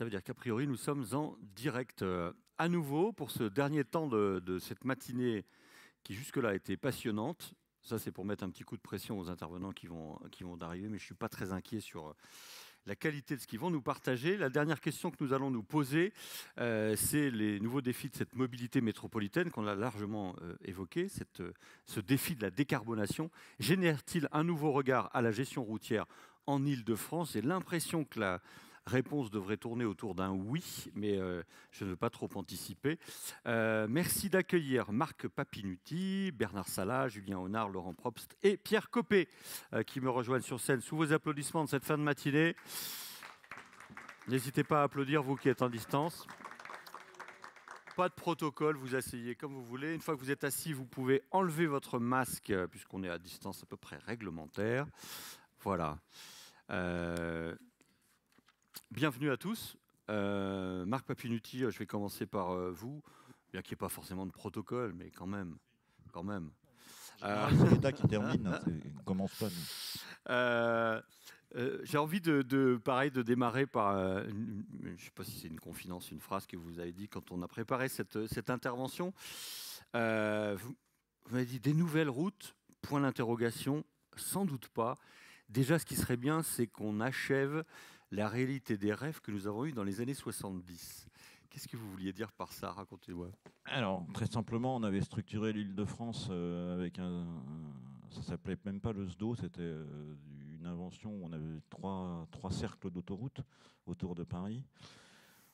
Ça veut dire qu'a priori, nous sommes en direct à nouveau pour ce dernier temps de cette matinée qui jusque-là a été passionnante. Ça, c'est pour mettre un petit coup de pression aux intervenants qui vont arriver, mais je ne suis pas très inquiet sur la qualité de ce qu'ils vont nous partager. La dernière question que nous allons nous poser, c'est les nouveaux défis de cette mobilité métropolitaine qu'on a largement évoqué, ce défi de la décarbonation. Génère-t-il un nouveau regard à la gestion routière en Île-de-France? J'ai l'impression que la réponse devrait tourner autour d'un oui, mais je ne veux pas trop anticiper. Merci d'accueillir Marc Papinutti, Bernard Salat, Julien Honard, Laurent Probst et Pierre Copé qui me rejoignent sur scène sous vos applaudissements de cette fin de matinée. N'hésitez pas à applaudir, vous qui êtes en distance. Pas de protocole, vous asseyez comme vous voulez. Une fois que vous êtes assis, vous pouvez enlever votre masque puisqu'on est à distance à peu près réglementaire. Voilà. Bienvenue à tous. Marc Papinutti, je vais commencer par vous, bien qu'il n'y ait pas forcément de protocole, mais quand même. C'est l'État qui termine, hein, on commence pas nous. J'ai envie de démarrer par, je ne sais pas si c'est une confidence, une phrase que vous avez dit quand on a préparé cette intervention. Vous m'avez dit des nouvelles routes, point d'interrogation, sans doute pas. Déjà, ce qui serait bien, c'est qu'on achève la réalité des rêves que nous avons eus dans les années 70. Qu'est-ce que vous vouliez dire par ça? Racontez-moi. Alors, très simplement, on avait structuré l'Île-de-France avec ça s'appelait même pas le SDO, c'était une invention où on avait trois cercles d'autoroutes autour de Paris.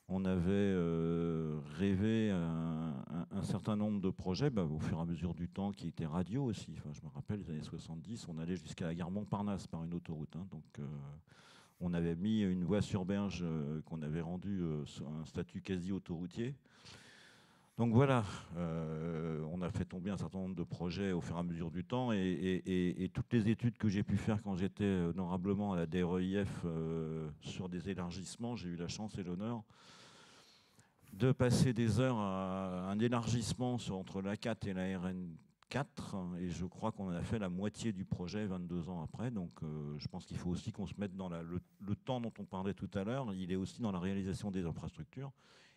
On avait rêvé un certain nombre de projets, au fur et à mesure du temps, qui étaient radio aussi. Enfin, je me rappelle, les années 70, on allait jusqu'à la gare Montparnasse par une autoroute. Hein, donc, on avait mis une voie sur berge qu'on avait rendue un statut quasi autoroutier. Donc voilà, on a fait tomber un certain nombre de projets au fur et à mesure du temps et toutes les études que j'ai pu faire quand j'étais honorablement à la DREIF sur des élargissements, j'ai eu la chance et l'honneur de passer des heures à un élargissement entre l'A4 et la RN4 et je crois qu'on a fait la moitié du projet 22 ans après. Donc je pense qu'il faut aussi qu'on se mette dans le temps dont on parlait tout à l'heure, il est aussi dans la réalisation des infrastructures.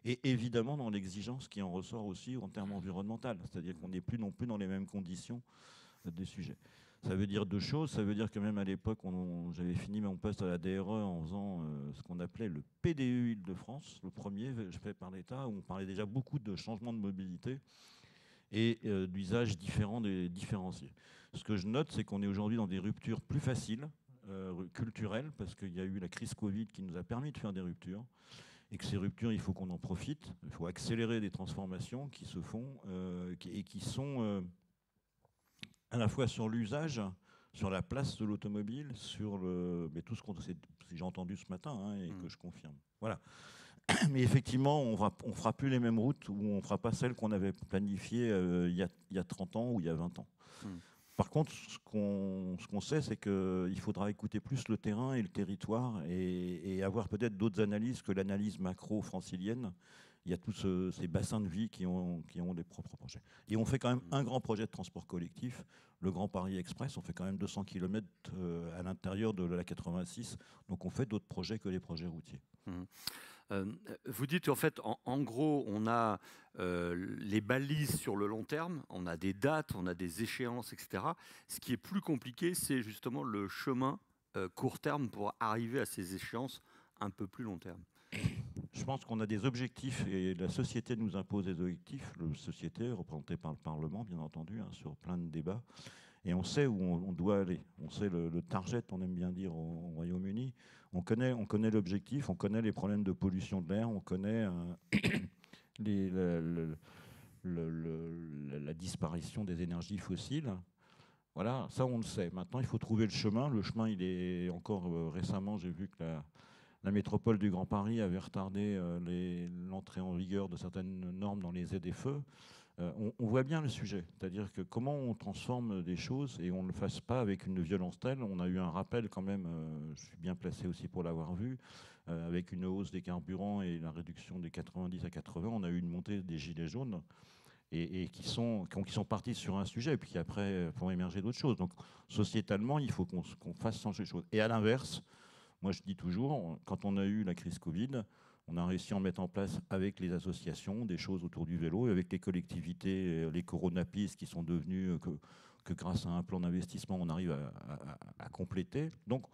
Et évidemment dans l'exigence qui en ressort aussi en termes environnementaux, c'est-à-dire qu'on n'est plus non plus dans les mêmes conditions des sujets. Ça veut dire deux choses, ça veut dire que même à l'époque, j'avais fini mon poste à la DRE en faisant ce qu'on appelait le PDE Île-de-France, le premier fait par l'État, où on parlait déjà beaucoup de changements de mobilité et d'usages différents et différenciés. Ce que je note, c'est qu'on est aujourd'hui dans des ruptures plus faciles, culturelles, parce qu'il y a eu la crise Covid qui nous a permis de faire des ruptures. Et que ces ruptures, il faut qu'on en profite. Il faut accélérer des transformations qui se font et qui sont à la fois sur l'usage, sur la place de l'automobile, sur mais tout ce que j'ai entendu ce matin hein, et que je confirme. Voilà. Mais effectivement, on ne fera plus les mêmes routes ou on ne fera pas celles qu'on avait planifiées il y a 30 ans ou il y a 20 ans. Par contre, ce qu'on sait, c'est qu'il faudra écouter plus le terrain et le territoire et avoir peut-être d'autres analyses que l'analyse macro-francilienne. Il y a tous ces bassins de vie qui ont des propres projets. Et on fait quand même un grand projet de transport collectif, le Grand Paris Express. On fait quand même 200 km à l'intérieur de la 86. Donc on fait d'autres projets que les projets routiers. Vous dites en fait, en gros, on a les balises sur le long terme, on a des dates, on a des échéances, etc. Ce qui est plus compliqué, c'est justement le chemin court terme pour arriver à ces échéances un peu plus long terme. Je pense qu'on a des objectifs et la société nous impose des objectifs, la société représentée par le Parlement, bien entendu, hein, sur plein de débats. Et on sait où on doit aller. On sait le target, on aime bien dire au Royaume-Uni. On connaît l'objectif, on connaît les problèmes de pollution de l'air, on connaît la disparition des énergies fossiles. Voilà, ça on le sait. Maintenant, il faut trouver le chemin. Le chemin, il est encore récemment, j'ai vu que la métropole du Grand Paris avait retardé l'entrée en vigueur de certaines normes dans les ZFE. On voit bien le sujet, c'est-à-dire que comment on transforme des choses et on ne le fasse pas avec une violence telle. On a eu un rappel quand même, je suis bien placé aussi pour l'avoir vu, avec une hausse des carburants et la réduction des 90 à 80, on a eu une montée des gilets jaunes et qui sont partis sur un sujet et puis après font émerger d'autres choses. Donc sociétalement, il faut qu'on fasse changer les choses. Et à l'inverse, moi je dis toujours, quand on a eu la crise Covid, On a réussi à en mettre en place avec les associations des choses autour du vélo, et avec les collectivités, les coronapistes qui sont devenus que grâce à un plan d'investissement, on arrive à compléter. Donc,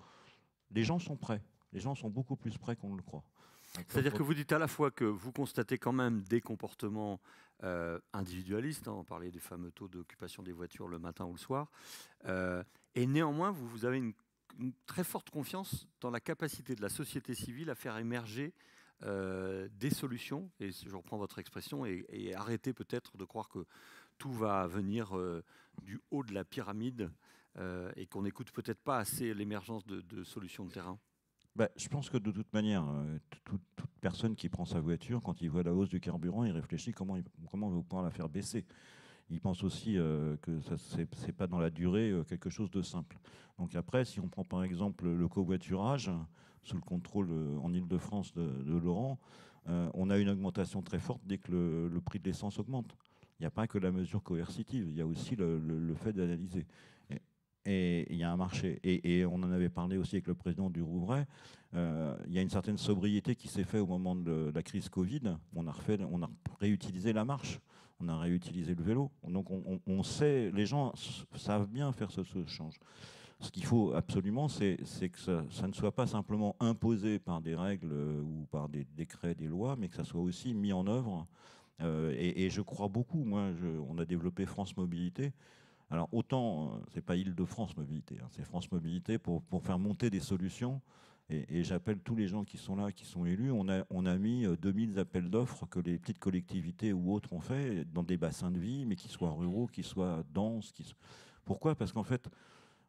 les gens sont prêts. Les gens sont beaucoup plus prêts qu'on ne le croit. C'est-à-dire que vous dites à la fois que vous constatez quand même des comportements individualistes, hein, on parlait des fameux taux d'occupation des voitures le matin ou le soir, et néanmoins vous avez une très forte confiance dans la capacité de la société civile à faire émerger des solutions, et je reprends votre expression, et arrêter peut-être de croire que tout va venir du haut de la pyramide et qu'on n'écoute peut-être pas assez l'émergence de solutions de terrain. Je pense que de toute manière, toute personne qui prend sa voiture, quand il voit la hausse du carburant, il réfléchit comment on va pouvoir la faire baisser. Il pense aussi que ce n'est pas dans la durée quelque chose de simple. Donc après, si on prend par exemple le covoiturage, sous le contrôle en Ile-de-France de Laurent, on a une augmentation très forte dès que le prix de l'essence augmente. Il n'y a pas que la mesure coercitive, il y a aussi le fait d'analyser. Et il y a un marché. Et on en avait parlé aussi avec le président du Rouvray. Il y a une certaine sobriété qui s'est faite au moment de la crise Covid. On a réutilisé la marche, on a réutilisé le vélo. Donc on sait, les gens savent bien faire ce change. Ce qu'il faut absolument, c'est que ça ne soit pas simplement imposé par des règles ou par des décrets, des lois, mais que ça soit aussi mis en œuvre. Et je crois beaucoup, on a développé France Mobilité. Alors autant, c'est pas Île-de-France Mobilité, hein, c'est France Mobilité pour faire monter des solutions. Et j'appelle tous les gens qui sont là, qui sont élus. On a mis 2000 appels d'offres que les petites collectivités ou autres ont fait dans des bassins de vie, mais qui soient ruraux, qui soient denses. Pourquoi ? Parce qu'en fait,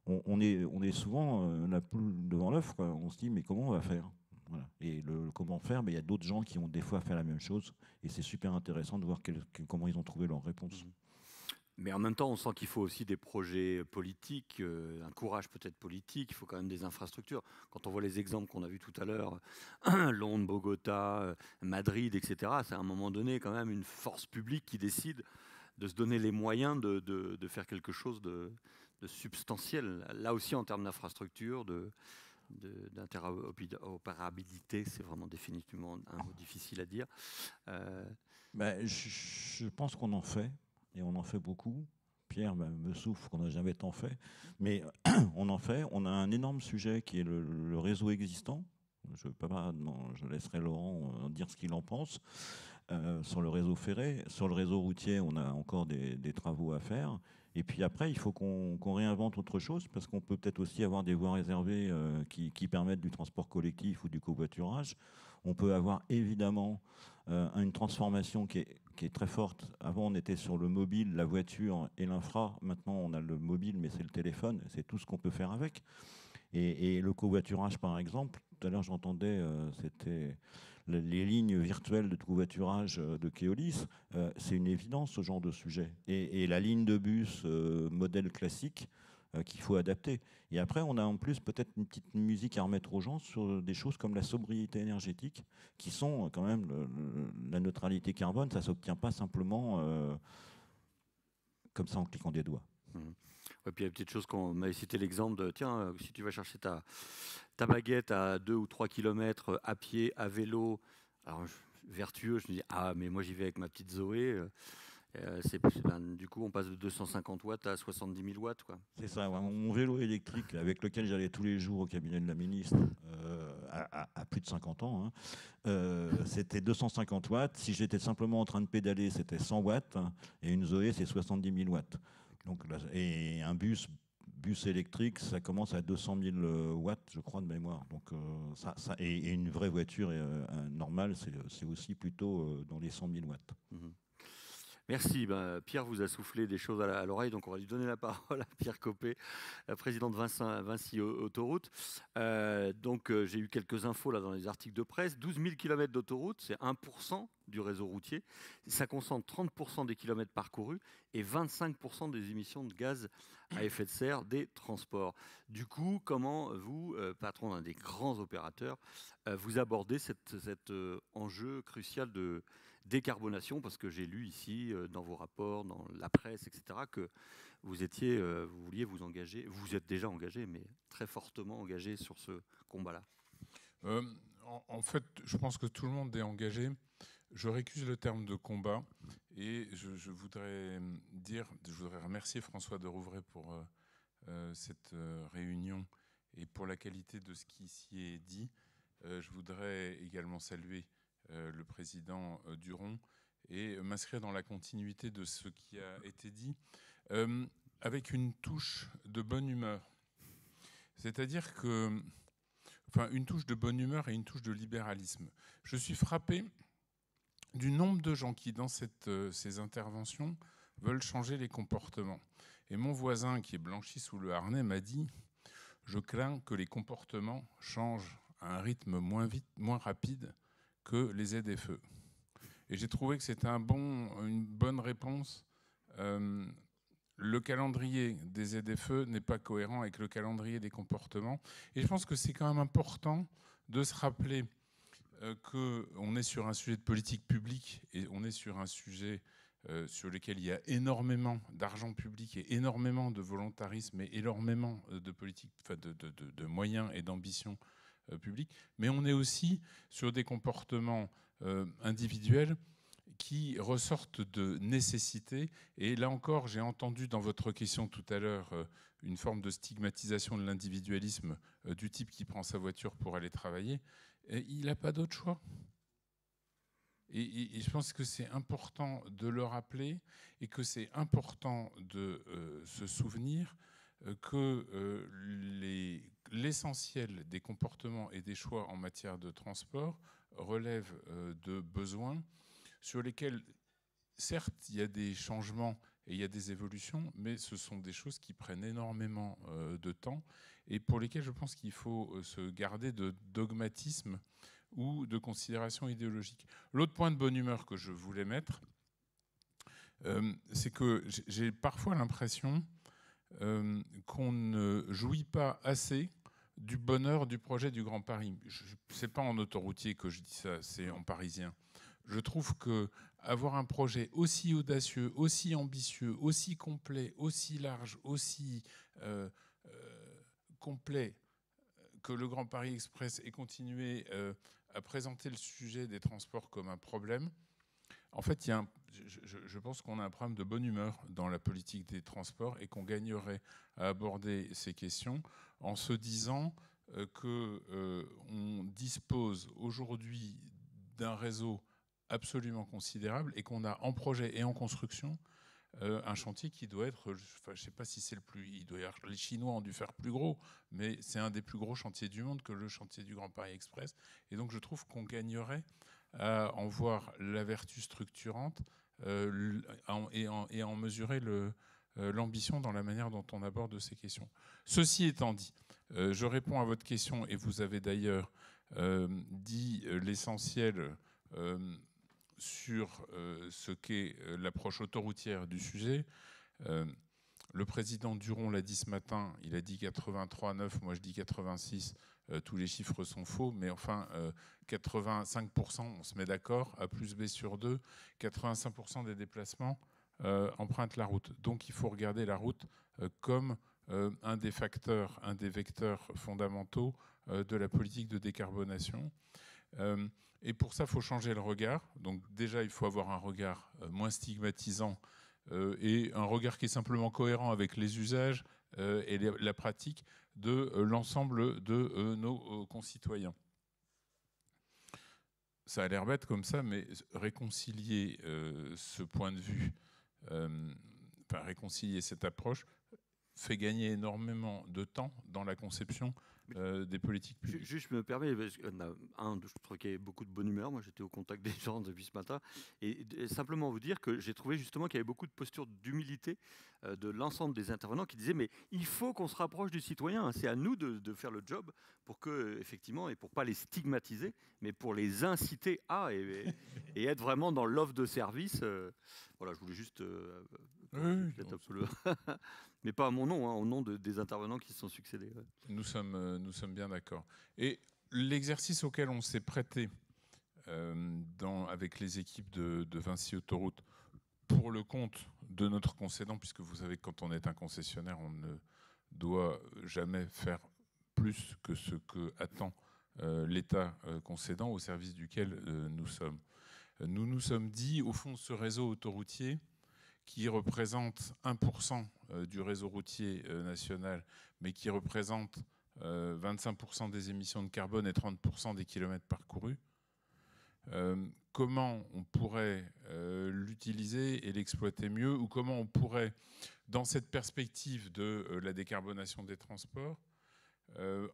on est souvent la poule devant l'œuf. On se dit, mais comment on va faire ? Voilà. Et le comment faire, il y a d'autres gens qui ont des fois fait la même chose. Et c'est super intéressant de voir comment ils ont trouvé leur réponse. Mais en même temps, on sent qu'il faut aussi des projets politiques, un courage peut-être politique, il faut quand même des infrastructures. Quand on voit les exemples qu'on a vus tout à l'heure, Londres, Bogota, Madrid, etc., c'est à un moment donné quand même une force publique qui décide de se donner les moyens de faire quelque chose de substantiel. Là aussi, en termes d'infrastructure, d'interopérabilité, c'est vraiment définitivement un mot difficile à dire. Je pense qu'on en fait. Et on en fait beaucoup. Pierre me souffle qu'on n'a jamais tant fait. Mais on en fait. On a un énorme sujet qui est le réseau existant. Je laisserai Laurent dire ce qu'il en pense. Sur le réseau ferré. Sur le réseau routier, on a encore des travaux à faire. Et puis après, il faut qu'on réinvente autre chose, parce qu'on peut peut-être aussi avoir des voies réservées qui permettent du transport collectif ou du covoiturage. On peut avoir évidemment une transformation qui est très forte. Avant, on était sur le mobile, la voiture et l'infra. Maintenant, on a le mobile, mais c'est le téléphone. C'est tout ce qu'on peut faire avec. Et le covoiturage, par exemple, tout à l'heure, j'entendais, c'était les lignes virtuelles de covoiturage de Keolis. C'est une évidence, ce genre de sujet. Et la ligne de bus modèle classique qu'il faut adapter. Et après, on a en plus peut-être une petite musique à remettre aux gens sur des choses comme la sobriété énergétique, qui sont quand même la neutralité carbone. Ça ne s'obtient pas simplement comme ça en cliquant des doigts. Et puis il y a une petite chose qu'on m'avait cité l'exemple de tiens, si tu vas chercher ta baguette à 2 ou 3 km à pied, à vélo, alors vertueux, je me dis ah mais moi j'y vais avec ma petite Zoé. Du coup, on passe de 250 watts à 70 000 watts. C'est ça. Mon vélo électrique, avec lequel j'allais tous les jours au cabinet de la ministre, à plus de 50 ans, c'était 250 watts. Si j'étais simplement en train de pédaler, c'était 100 watts. Et une Zoé, c'est 70 000 watts. Donc, et un bus électrique, ça commence à 200 000 watts, je crois, de mémoire. Donc, et une vraie voiture normale, c'est aussi plutôt dans les 100 000 watts. Mmh. Merci. Pierre vous a soufflé des choses à l'oreille, donc on va lui donner la parole à Pierre Coppée, président de Vinci Autoroute. J'ai eu quelques infos là dans les articles de presse. 12 000 km d'autoroute, c'est 1% du réseau routier. Ça concentre 30% des kilomètres parcourus et 25% des émissions de gaz à effet de serre des transports. Du coup, comment vous, patron d'un des grands opérateurs, vous abordez cet enjeu crucial de décarbonation, parce que j'ai lu ici dans vos rapports, dans la presse, etc., que vous vouliez vous engager, vous êtes déjà engagé, mais très fortement engagé sur ce combat-là. En fait, je pense que tout le monde est engagé. Je récuse le terme de combat et je voudrais remercier François de Rouvray pour cette réunion et pour la qualité de ce qui s'y est dit. Je voudrais également saluer le président Duron et m'inscrire dans la continuité de ce qui a été dit, avec une touche de bonne humeur. C'est-à-dire que, enfin, une touche de bonne humeur et une touche de libéralisme. Je suis frappé du nombre de gens qui, dans ces interventions, veulent changer les comportements. Et mon voisin, qui est blanchi sous le harnais, m'a dit « Je crains que les comportements changent à un rythme moins rapide que les ZFE ». Et j'ai trouvé que c'était une bonne réponse. Le calendrier des ZFE n'est pas cohérent avec le calendrier des comportements. Et je pense que c'est quand même important de se rappeler qu'on est sur un sujet de politique publique et on est sur un sujet sur lequel il y a énormément d'argent public et énormément de volontarisme et énormément de politique, enfin de moyens et d'ambition publique. Mais on est aussi sur des comportements individuels qui ressortent de nécessité. Et là encore, j'ai entendu dans votre question tout à l'heure une forme de stigmatisation de l'individualisme du type qui prend sa voiture pour aller travailler. Et il n'a pas d'autre choix. Et je pense que c'est important de le rappeler et que c'est important de se souvenir que l'essentiel des comportements et des choix en matière de transport relève de besoins sur lesquels, certes, il y a des changements et il y a des évolutions, mais ce sont des choses qui prennent énormément de temps et pour lesquelles je pense qu'il faut se garder de dogmatisme ou de considération idéologique. L'autre point de bonne humeur que je voulais mettre, c'est que j'ai parfois l'impression qu'on ne jouit pas assez du bonheur du projet du Grand Paris. Ce n'est pas en autoroutier que je dis ça, c'est en parisien. Je trouve qu'avoir un projet aussi audacieux, aussi ambitieux, aussi complet, aussi large, aussi complet que le Grand Paris Express et continuer à présenter le sujet des transports comme un problème, en fait, je pense qu'on a un problème de bonne humeur dans la politique des transports et qu'on gagnerait à aborder ces questions en se disant qu'on dispose aujourd'hui d'un réseau absolument considérable et qu'on a en projet et en construction un chantier qui doit être, enfin, je ne sais pas si c'est le plus, les Chinois ont dû faire plus gros, mais c'est un des plus gros chantiers du monde que le chantier du Grand Paris Express. Et donc je trouve qu'on gagnerait à en voir la vertu structurante et en mesurer l'ambition dans la manière dont on aborde ces questions. Ceci étant dit, je réponds à votre question et vous avez d'ailleurs dit l'essentiel sur ce qu'est l'approche autoroutière du sujet. Le président Duron l'a dit ce matin, il a dit 83,9, moi je dis 86, tous les chiffres sont faux, mais enfin 85%, on se met d'accord, A plus B sur 2, 85% des déplacements empruntent la route. Donc il faut regarder la route comme un des facteurs, un des vecteurs fondamentaux de la politique de décarbonation. Et pour ça, il faut changer le regard. Donc déjà, il faut avoir un regard moins stigmatisant et un regard qui est simplement cohérent avec les usages et la pratique de l'ensemble de nos concitoyens. Ça a l'air bête comme ça, mais réconcilier ce point de vue, enfin réconcilier cette approche, fait gagner énormément de temps dans la conception des politiques publiques. Juste, je me permets, parce que, je trouve qu'il y avait beaucoup de bonne humeur. Moi, j'étais au contact des gens depuis ce matin. Et simplement vous dire que j'ai trouvé justement qu'il y avait beaucoup de postures d'humilité de l'ensemble des intervenants qui disaient mais il faut qu'on se rapproche du citoyen. C'est à nous de faire le job pour que, effectivement, et pour pas les stigmatiser, mais pour les inciter à et être vraiment dans l'offre de service. Voilà, je voulais juste mais pas à mon nom, hein, au nom des intervenants qui se sont succédés. Ouais. Nous sommes bien d'accord. Et l'exercice auquel on s'est prêté avec les équipes de Vinci Autoroute pour le compte de notre concédant, puisque vous savez que quand on est un concessionnaire, on ne doit jamais faire plus que ce que attend l'État concédant au service duquel nous sommes. Nous nous sommes dit, au fond, ce réseau autoroutier qui représente 1% du réseau routier national, mais qui représente 25% des émissions de carbone et 30% des kilomètres parcourus, comment on pourrait l'utiliser et l'exploiter mieux, ou comment on pourrait, dans cette perspective de la décarbonation des transports,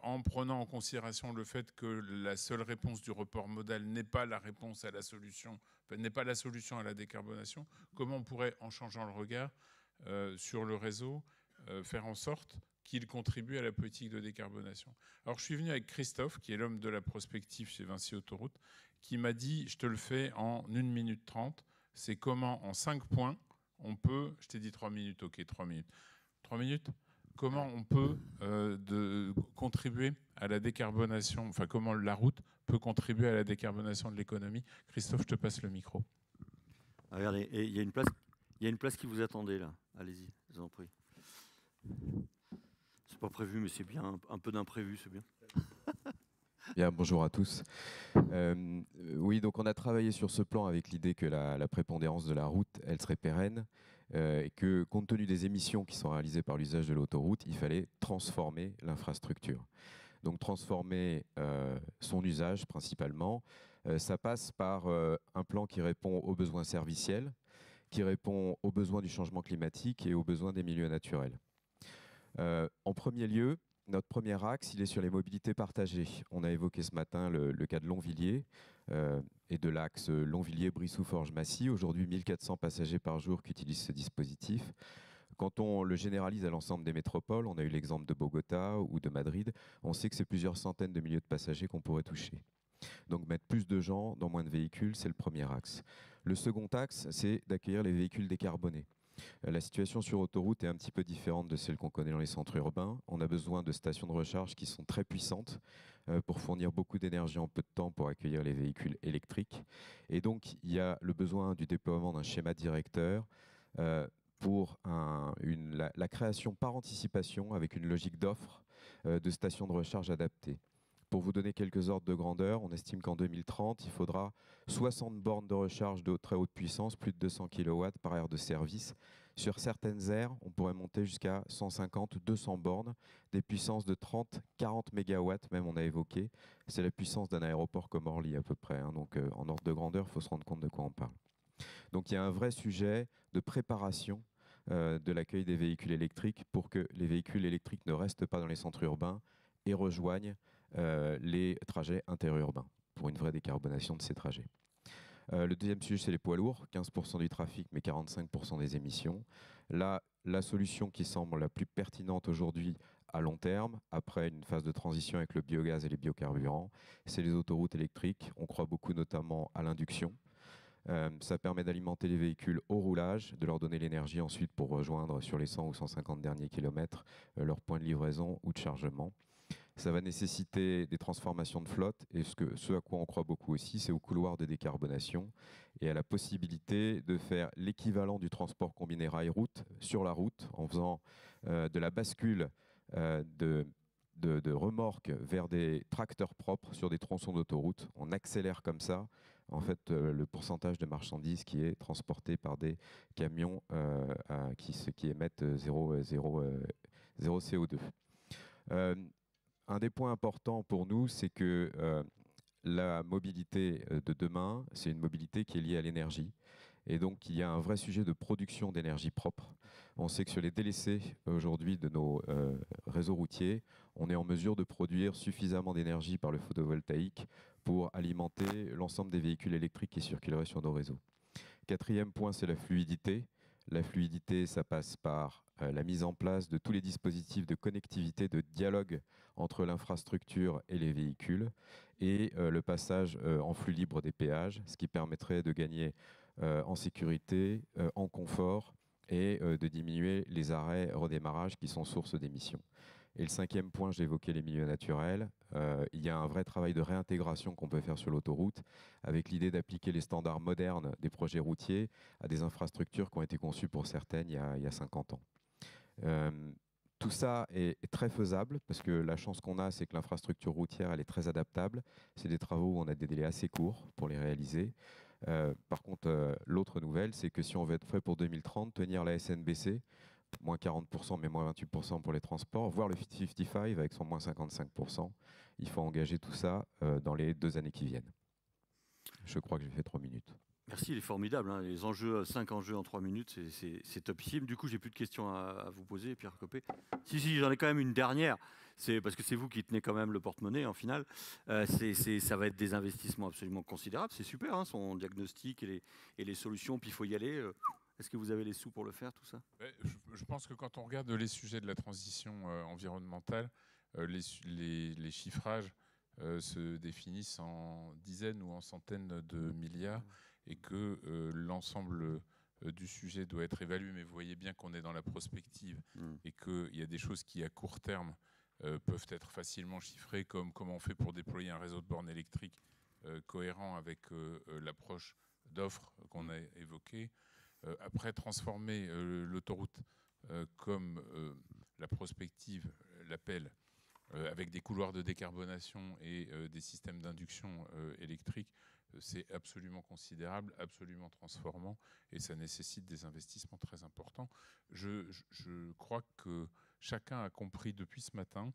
en prenant en considération le fait que la seule réponse du report modal n'est pas la réponse à la solution, n'est pas la solution à la décarbonation, comment on pourrait, en changeant le regard sur le réseau, faire en sorte qu'il contribue à la politique de décarbonation. Alors je suis venu avec Christophe, qui est l'homme de la prospective chez Vinci Autoroute, qui m'a dit, je te le fais en 1 minute 30, c'est comment en 5 points, on peut, je t'ai dit 3 minutes, ok, 3 minutes. 3 minutes ? Comment on peut contribuer à la décarbonation, enfin comment la route peut contribuer à la décarbonation de l'économie. Christophe, je te passe le micro. Regardez, il y a une place qui vous attendait là. Allez-y, je vous en prie. C'est pas prévu, mais c'est bien, un peu d'imprévu, c'est bien. Bien, bonjour à tous. Oui, donc on a travaillé sur ce plan avec l'idée que la prépondérance de la route, elle serait pérenne, et que compte tenu des émissions qui sont réalisées par l'usage de l'autoroute, il fallait transformer l'infrastructure. Donc transformer son usage principalement, ça passe par un plan qui répond aux besoins serviciels, qui répond aux besoins du changement climatique et aux besoins des milieux naturels. En premier lieu, notre premier axe, il est sur les mobilités partagées. On a évoqué ce matin le cas de Longvilliers et de l'axe Longvilliers-Brissou-Forges-Massy. Aujourd'hui, 1400 passagers par jour qui utilisent ce dispositif. Quand on le généralise à l'ensemble des métropoles, on a eu l'exemple de Bogota ou de Madrid, on sait que c'est plusieurs centaines de milliers de passagers qu'on pourrait toucher. Donc mettre plus de gens dans moins de véhicules, c'est le premier axe. Le second axe, c'est d'accueillir les véhicules décarbonés. La situation sur autoroute est un petit peu différente de celle qu'on connaît dans les centres urbains. On a besoin de stations de recharge qui sont très puissantes pour fournir beaucoup d'énergie en peu de temps pour accueillir les véhicules électriques. Et donc, il y a le besoin du déploiement d'un schéma directeur pour la création par anticipation avec une logique d'offre de stations de recharge adaptées. Pour vous donner quelques ordres de grandeur, on estime qu'en 2030, il faudra 60 bornes de recharge de très haute puissance, plus de 200 kW par aire de service. Sur certaines aires, on pourrait monter jusqu'à 150 ou 200 bornes, des puissances de 30-40 MW, même on a évoqué. C'est la puissance d'un aéroport comme Orly à peu près. Donc en ordre de grandeur, il faut se rendre compte de quoi on parle. Donc il y a un vrai sujet de préparation de l'accueil des véhicules électriques pour que les véhicules électriques ne restent pas dans les centres urbains et rejoignent les trajets interurbains pour une vraie décarbonation de ces trajets. Le deuxième sujet, c'est les poids lourds, 15% du trafic, mais 45% des émissions. Là, la solution qui semble la plus pertinente aujourd'hui à long terme, après une phase de transition avec le biogaz et les biocarburants, c'est les autoroutes électriques. On croit beaucoup notamment à l'induction. Ça permet d'alimenter les véhicules au roulage, de leur donner l'énergie ensuite pour rejoindre sur les 100 ou 150 derniers kilomètres leur point de livraison ou de chargement. Ça va nécessiter des transformations de flotte et ce à quoi on croit beaucoup aussi, c'est au couloir de décarbonation et à la possibilité de faire l'équivalent du transport combiné rail-route sur la route en faisant de la bascule de remorques vers des tracteurs propres sur des tronçons d'autoroute. On accélère comme ça en fait le pourcentage de marchandises qui est transporté par des camions qui émettent zéro CO2. Un des points importants pour nous, c'est que la mobilité de demain, c'est une mobilité qui est liée à l'énergie. Et donc, il y a un vrai sujet de production d'énergie propre. On sait que sur les délaissés aujourd'hui de nos réseaux routiers, on est en mesure de produire suffisamment d'énergie par le photovoltaïque pour alimenter l'ensemble des véhicules électriques qui circuleraient sur nos réseaux. Quatrième point, c'est la fluidité. La fluidité, ça passe par la mise en place de tous les dispositifs de connectivité, de dialogue entre l'infrastructure et les véhicules et le passage en flux libre des péages, ce qui permettrait de gagner en sécurité, en confort et de diminuer les arrêts redémarrage qui sont source d'émissions. Et le cinquième point, j'ai évoqué les milieux naturels. Il y a un vrai travail de réintégration qu'on peut faire sur l'autoroute avec l'idée d'appliquer les standards modernes des projets routiers à des infrastructures qui ont été conçues pour certaines il y a 50 ans. Tout ça est très faisable parce que la chance qu'on a, c'est que l'infrastructure routière, elle est très adaptable. C'est des travaux où on a des délais assez courts pour les réaliser. Par contre, l'autre nouvelle, c'est que si on veut être prêt pour 2030, tenir la SNBC, moins 40%, mais moins 28% pour les transports, voire le Fit 55 avec son moins 55%, il faut engager tout ça dans les 2 années qui viennent. Je crois que j'ai fait 3 minutes. Merci, il est formidable. Hein. Les enjeux, 5 enjeux en 3 minutes, c'est topissime. Du coup, j'ai plus de questions à vous poser, Pierre Copé. Si, j'en ai quand même une dernière. C'est parce que c'est vous qui tenez quand même le porte-monnaie en finale. Ça va être des investissements absolument considérables. C'est super, hein, son diagnostic et les solutions. Puis il faut y aller. Est-ce que vous avez les sous pour le faire, tout ça? Je pense que quand on regarde les sujets de la transition environnementale, les chiffrages se définissent en dizaines ou en centaines de milliards et que l'ensemble du sujet doit être évalué. Mais vous voyez bien qu'on est dans la prospective et qu'il y a des choses qui, à court terme, peuvent être facilement chiffrées, comme comment on fait pour déployer un réseau de bornes électriques cohérent avec l'approche d'offres qu'on a évoquée. Après, transformer l'autoroute comme la prospective l'appelle, avec des couloirs de décarbonation et des systèmes d'induction électrique, c'est absolument considérable, absolument transformant, et ça nécessite des investissements très importants. Je crois que chacun a compris depuis ce matin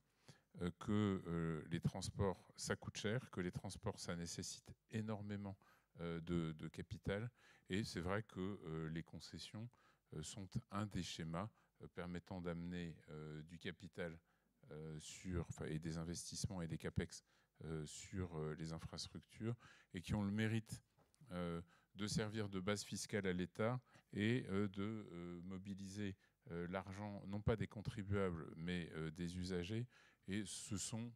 que les transports, ça coûte cher, que les transports, ça nécessite énormément de capital, et c'est vrai que les concessions sont un des schémas permettant d'amener du capital et des investissements et des capex sur les infrastructures, et qui ont le mérite de servir de base fiscale à l'État et de mobiliser l'argent, non pas des contribuables, mais des usagers. Et ce sont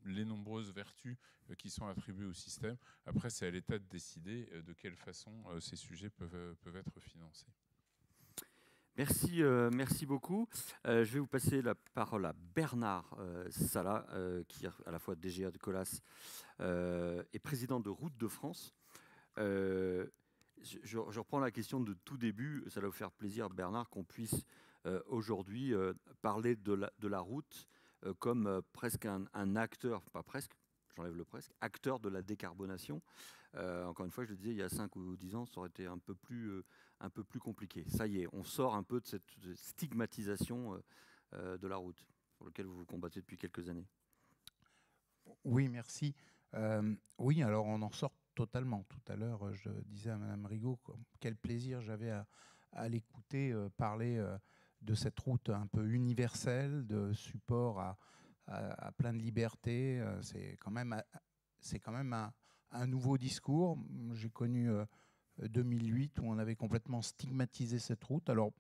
les nombreuses vertus qui sont attribuées au système. Après, c'est à l'État de décider de quelle façon ces sujets peuvent être financés. Merci beaucoup. Je vais vous passer la parole à Bernard Salat, qui est à la fois DGA de Colas et président de Routes de France. Je reprends la question de tout début. Ça va vous faire plaisir, Bernard, qu'on puisse aujourd'hui parler de la route comme presque un acteur, pas presque, j'enlève le presque, acteur de la décarbonation. Encore une fois, je le disais, il y a 5 ou 10 ans, ça aurait été un peu plus compliqué. Ça y est, on sort un peu de cette stigmatisation de la route, pour laquelle vous vous combattez depuis quelques années. Oui, merci. Oui, alors on en sort totalement. Tout à l'heure, je disais à Madame Rigaud quel plaisir j'avais à l'écouter parler de cette route un peu universelle, de support à plein de libertés. C'est quand même un nouveau discours. J'ai connu 2008 où on avait complètement stigmatisé cette route. Alors,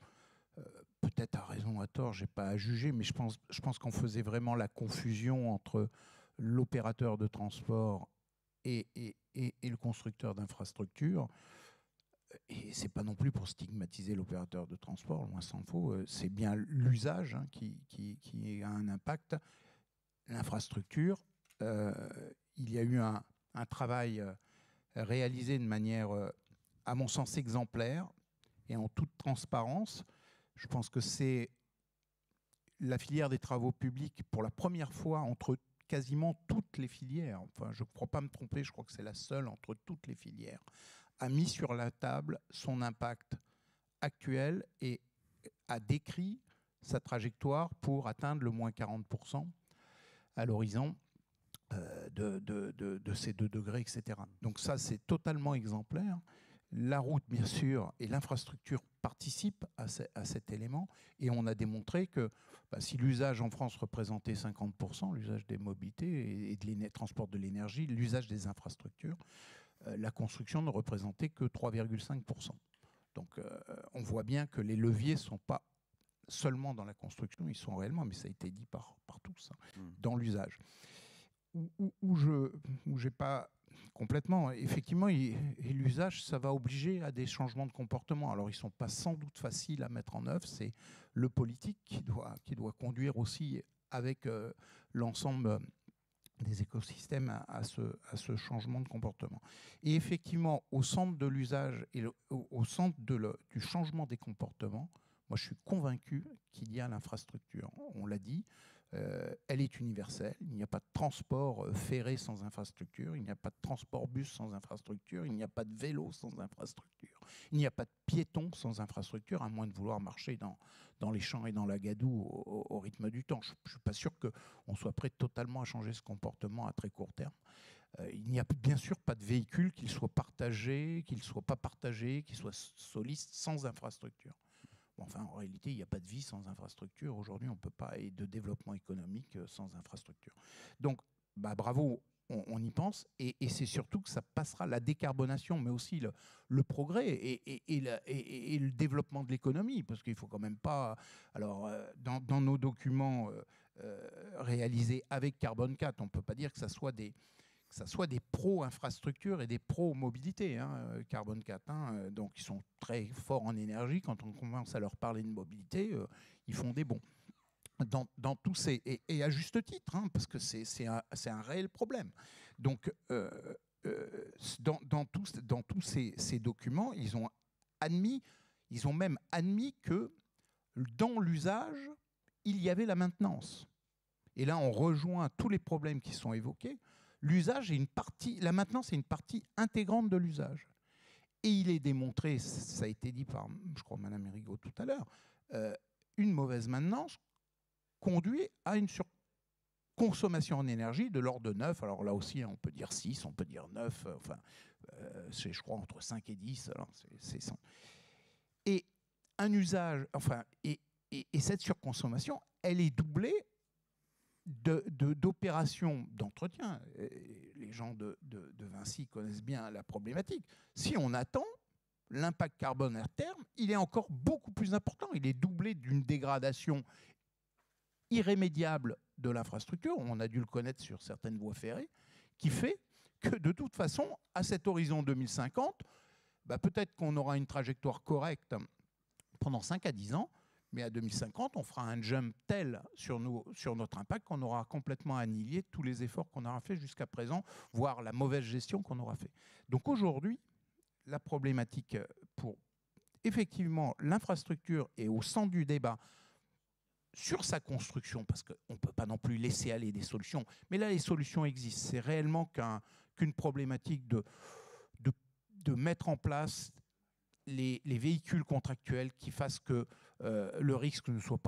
peut-être à raison ou à tort, je n'ai pas à juger, mais je pense qu'on faisait vraiment la confusion entre l'opérateur de transport et le constructeur d'infrastructures. Et ce n'est pas non plus pour stigmatiser l'opérateur de transport, loin s'en faut. C'est bien l'usage qui a un impact. L'infrastructure, il y a eu un travail réalisé de manière, à mon sens, exemplaire et en toute transparence. Je pense que c'est la filière des travaux publics, pour la première fois entre quasiment toutes les filières, enfin je ne crois pas me tromper, je crois que c'est la seule entre toutes les filières, a mis sur la table son impact actuel et a décrit sa trajectoire pour atteindre le moins 40% à l'horizon de ces 2 degrés, etc. Donc ça, c'est totalement exemplaire. La route, bien sûr, et l'infrastructure participent à cet élément. Et on a démontré que si l'usage en France représentait 50%, l'usage des mobilités et des transports de l'énergie, l'usage des infrastructures, la construction ne représentait que 3,5%. Donc on voit bien que les leviers ne sont pas seulement dans la construction, ils sont réellement, mais ça a été dit par tous, dans l'usage. Où je n'ai pas complètement, effectivement, et l'usage, ça va obliger à des changements de comportement. Alors, ils ne sont pas sans doute faciles à mettre en œuvre, c'est le politique qui doit conduire aussi avec l'ensemble des écosystèmes à ce changement de comportement. Et effectivement, au centre de l'usage et au centre du changement des comportements, Moi, je suis convaincu qu'il y a l'infrastructure. On l'a dit, elle est universelle. Il n'y a pas de transport ferré sans infrastructure. Il n'y a pas de transport bus sans infrastructure. Il n'y a pas de vélo sans infrastructure. Il n'y a pas de piéton sans infrastructure, à moins de vouloir marcher dans les champs et dans la gadoue au rythme du temps. Je ne suis pas sûr qu'on soit prêt totalement à changer ce comportement à très court terme. Il n'y a bien sûr pas de véhicule, qu'il soit partagé, qu'il ne soit pas partagé, qu'il soit soliste sans infrastructure. Bon, enfin, en réalité, il n'y a pas de vie sans infrastructure. Aujourd'hui, on ne peut pas, et de développement économique sans infrastructure. Donc, bravo, on y pense. Et c'est surtout que ça passera la décarbonation, mais aussi le progrès et le développement de l'économie. Parce qu'il ne faut quand même pas... Alors, dans nos documents réalisés avec Carbone 4, on ne peut pas dire que ça soit des pro-infrastructures et des pro-mobilité, Carbone 4. Donc, ils sont très forts en énergie. Quand on commence à leur parler de mobilité, ils font des bons. Dans tous ces... Et à juste titre, parce que c'est un réel problème. Donc, dans tous ces documents, ils ont même admis que dans l'usage, il y avait la maintenance. Et là, on rejoint tous les problèmes qui sont évoqués. L'usage est une partie, la maintenance est une partie intégrante de l'usage. Et il est démontré, ça a été dit par, je crois, Mme Hérigaud tout à l'heure, une mauvaise maintenance conduit à une surconsommation en énergie de l'ordre de 9. Alors là aussi, on peut dire 6, on peut dire 9, enfin, c'est, je crois, entre 5 et 10. Alors c'est 100. Et un usage, enfin, et cette surconsommation, elle est doublée d'opérations d'entretien. Les gens de Vinci connaissent bien la problématique. Si on attend, l'impact carbone à terme, il est encore beaucoup plus important. Il est doublé d'une dégradation irrémédiable de l'infrastructure, on a dû le connaître sur certaines voies ferrées, qui fait que de toute façon, à cet horizon 2050, peut-être qu'on aura une trajectoire correcte pendant 5 à 10 ans, mais à 2050, on fera un jump tel sur notre impact qu'on aura complètement annihilé tous les efforts qu'on aura fait jusqu'à présent, voire la mauvaise gestion qu'on aura fait. Donc aujourd'hui, la problématique pour effectivement l'infrastructure est au centre du débat sur sa construction, parce qu'on ne peut pas non plus laisser aller des solutions. Mais là, les solutions existent. C'est réellement qu'une problématique de mettre en place les véhicules contractuels qui fassent que le risque ne soit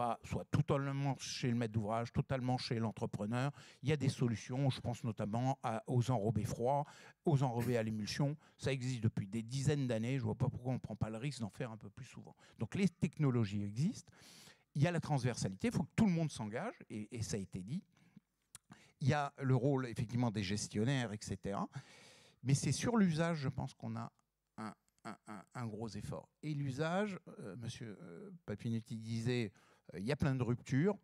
totalement chez le maître d'ouvrage, totalement chez l'entrepreneur. Il y a des solutions, je pense notamment aux enrobés froids, aux enrobés à l'émulsion. Ça existe depuis des dizaines d'années. Je ne vois pas pourquoi on ne prend pas le risque d'en faire un peu plus souvent. Donc les technologies existent. Il y a la transversalité, il faut que tout le monde s'engage, et ça a été dit. Il y a le rôle, effectivement, des gestionnaires, etc. Mais c'est sur l'usage, je pense, qu'on a un gros effort. Et l'usage, M. Papinetti disait, il y a plein de ruptures.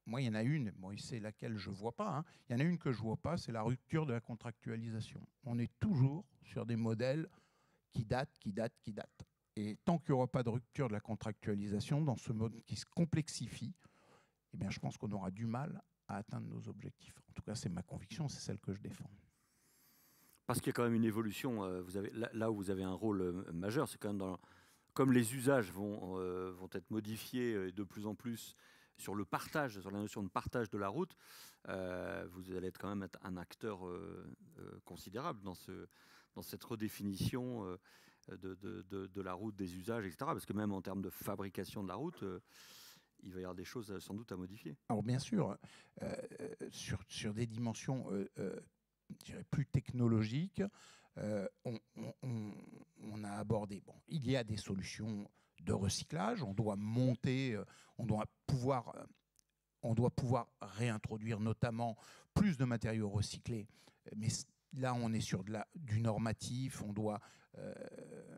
Moi, il y en a une, c'est laquelle je ne vois pas. Il y en a une que je ne vois pas, c'est la rupture de la contractualisation. On est toujours sur des modèles qui datent. Et tant qu'il n'y aura pas de rupture de la contractualisation dans ce mode qui se complexifie, eh bien, je pense qu'on aura du mal à atteindre nos objectifs. En tout cas, c'est ma conviction, c'est celle que je défends. Parce qu'il y a quand même une évolution. Là où vous avez un rôle majeur, c'est quand même comme les usages vont être modifiés de plus en plus sur le partage, sur la notion de partage de la route, vous allez quand même être un acteur considérable dans cette redéfinition de la route, des usages, etc. Parce que même en termes de fabrication de la route, il va y avoir des choses sans doute à modifier. Alors bien sûr, sur des dimensions je dirais plus technologiques, on a abordé, il y a des solutions de recyclage, on doit monter, on doit pouvoir réintroduire notamment plus de matériaux recyclés, mais là on est sur du normatif, on doit,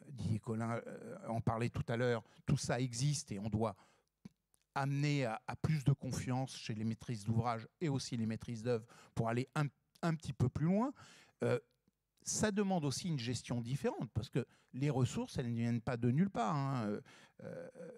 Didier Colin en parlait tout à l'heure, tout ça existe et on doit amener à plus de confiance chez les maîtrises d'ouvrage et aussi les maîtrises d'œuvre pour aller un petit peu plus loin. Ça demande aussi une gestion différente parce que les ressources, elles ne viennent pas de nulle part.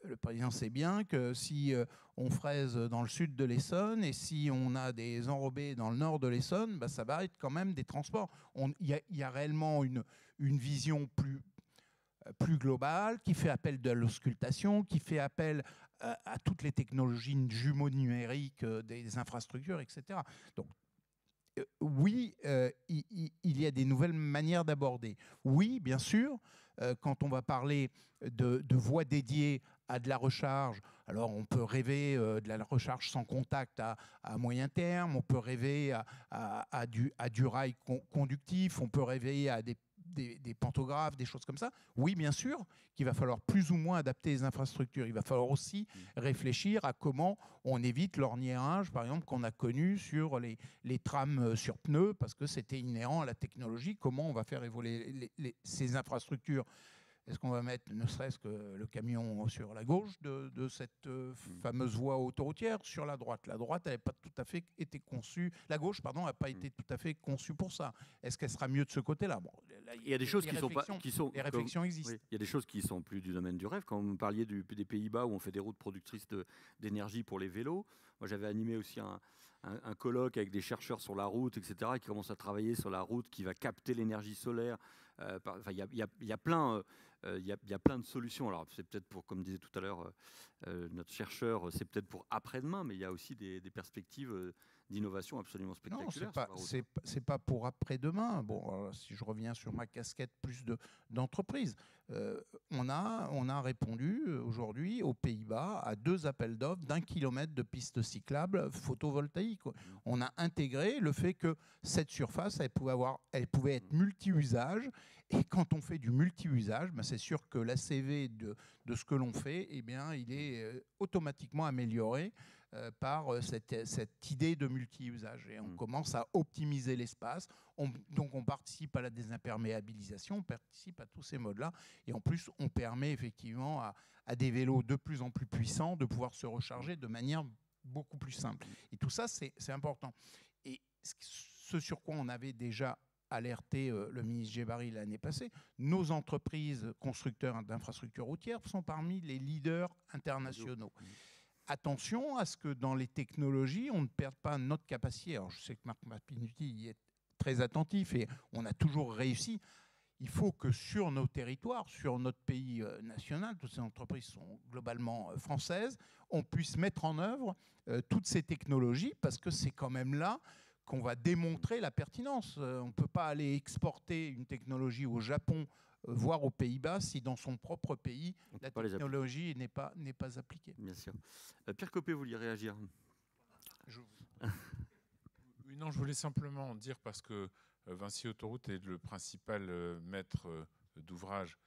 Le président sait bien que si on fraise dans le sud de l'Essonne et si on a des enrobés dans le nord de l'Essonne, ça va être quand même des transports. Il y a réellement une vision plus globale qui fait appel de l'auscultation, qui fait appel à toutes les technologies jumeaux numériques des infrastructures, etc. Donc, oui, il y a des nouvelles manières d'aborder. Oui, bien sûr, quand on va parler de voies dédiées à de la recharge, alors on peut rêver de la recharge sans contact à moyen terme, on peut rêver à du rail conductif, on peut rêver à des pantographes, des choses comme ça. Oui, bien sûr, qu'il va falloir plus ou moins adapter les infrastructures. Il va falloir aussi réfléchir à comment on évite l'orniérage, par exemple, qu'on a connu sur les trams sur pneus, parce que c'était inhérent à la technologie. Comment on va faire évoluer ces infrastructures? Est-ce qu'on va mettre ne serait-ce que le camion sur la gauche de cette fameuse voie autoroutière, sur la droite? La droite, elle n'a pas tout à fait été conçue. La gauche, pardon, n'a pas été tout à fait conçue pour ça. Est-ce qu'elle sera mieux de ce côté-là? Bon, là, il y a des choses les réflexions existent. Oui, il y a des choses qui sont plus du domaine du rêve. Quand vous me parliez des Pays-Bas où on fait des routes productrices d'énergie pour les vélos, moi j'avais animé aussi un colloque avec des chercheurs sur la route, etc., qui commencent à travailler sur la route qui va capter l'énergie solaire. Il y a plein. Il y a plein de solutions. Alors, c'est peut-être pour, comme disait tout à l'heure notre chercheur, c'est peut-être pour après-demain, mais il y a aussi des perspectives d'innovation absolument spectaculaires. Non, c'est pas pour après-demain. Bon, alors, si je reviens sur ma casquette plus d'entreprise, on a répondu aujourd'hui aux Pays-Bas à 2 appels d'offres d'1 kilomètre de pistes cyclables photovoltaïques. On a intégré le fait que cette surface, elle pouvait être multi-usage. Et quand on fait du multi-usage, ben c'est sûr que l'ACV de ce que l'on fait, eh bien, il est automatiquement amélioré par cette idée de multi-usage. Et on commence à optimiser l'espace. Donc on participe à la désimperméabilisation, on participe à tous ces modes-là. Et en plus, on permet effectivement à des vélos de plus en plus puissants de pouvoir se recharger de manière beaucoup plus simple. Et tout ça, c'est important. Et ce sur quoi on avait déjà alerté le ministre Djebbari l'année passée, nos entreprises constructeurs d'infrastructures routières sont parmi les leaders internationaux. Attention à ce que dans les technologies, on ne perde pas notre capacité. Alors, je sais que Marc Mapinuti y est très attentif et on a toujours réussi. Il faut que sur nos territoires, sur notre pays national, toutes ces entreprises sont globalement françaises, on puisse mettre en œuvre toutes ces technologies parce que c'est quand même là qu'on va démontrer la pertinence. On ne peut pas aller exporter une technologie au Japon, voire aux Pays-Bas, si dans son propre pays, la technologie n'est pas appliquée. Bien sûr. Pierre Coppée, vous vouliez réagir? Non, je voulais simplement dire, parce que Vinci Autoroute est le principal maître d'ouvrage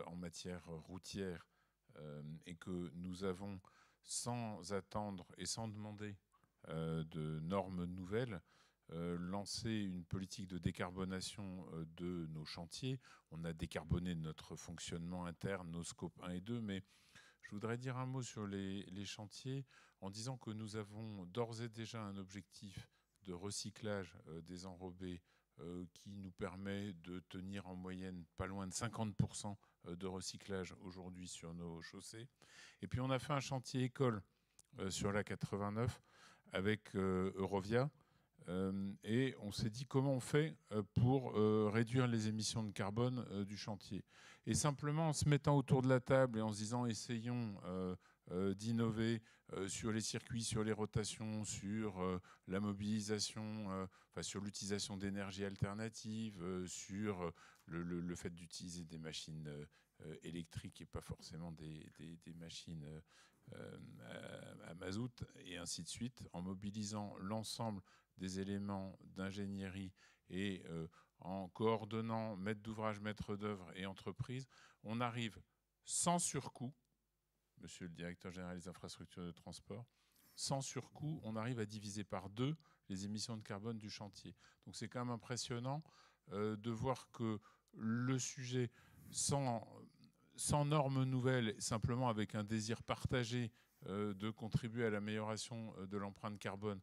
en matière routière et que nous avons, sans attendre et sans demander de normes nouvelles, lancer une politique de décarbonation de nos chantiers. On a décarboné notre fonctionnement interne, nos scopes 1 et 2, mais je voudrais dire un mot sur les chantiers en disant que nous avons d'ores et déjà un objectif de recyclage des enrobés qui nous permet de tenir en moyenne pas loin de 50% de recyclage aujourd'hui sur nos chaussées. Et puis on a fait un chantier école sur la 89 avec Eurovia. Et on s'est dit comment on fait pour réduire les émissions de carbone du chantier. Et simplement en se mettant autour de la table et en se disant essayons d'innover sur les circuits, sur les rotations, sur la mobilisation, sur l'utilisation d'énergie alternative, sur le fait d'utiliser des machines électriques et pas forcément des machines à mazout, et ainsi de suite, en mobilisant l'ensemble des éléments d'ingénierie et en coordonnant maître d'ouvrage, maître d'œuvre et entreprise, on arrive sans surcoût, monsieur le directeur général des infrastructures de transport, sans surcoût, on arrive à diviser par 2 les émissions de carbone du chantier. Donc c'est quand même impressionnant de voir que le sujet, sans normes nouvelles, simplement avec un désir partagé de contribuer à l'amélioration de l'empreinte carbone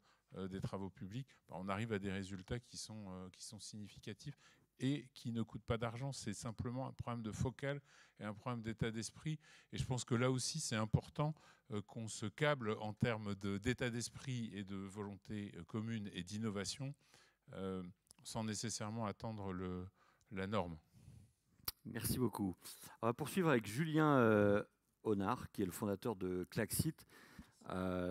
des travaux publics, on arrive à des résultats qui sont significatifs et qui ne coûtent pas d'argent. C'est simplement un problème de focal et un problème d'état d'esprit. Et je pense que là aussi, c'est important qu'on se câble en termes d'état d'esprit et de volonté commune et d'innovation sans nécessairement attendre la norme. Merci beaucoup. On va poursuivre avec Julien Honard, qui est le fondateur de Klaxit.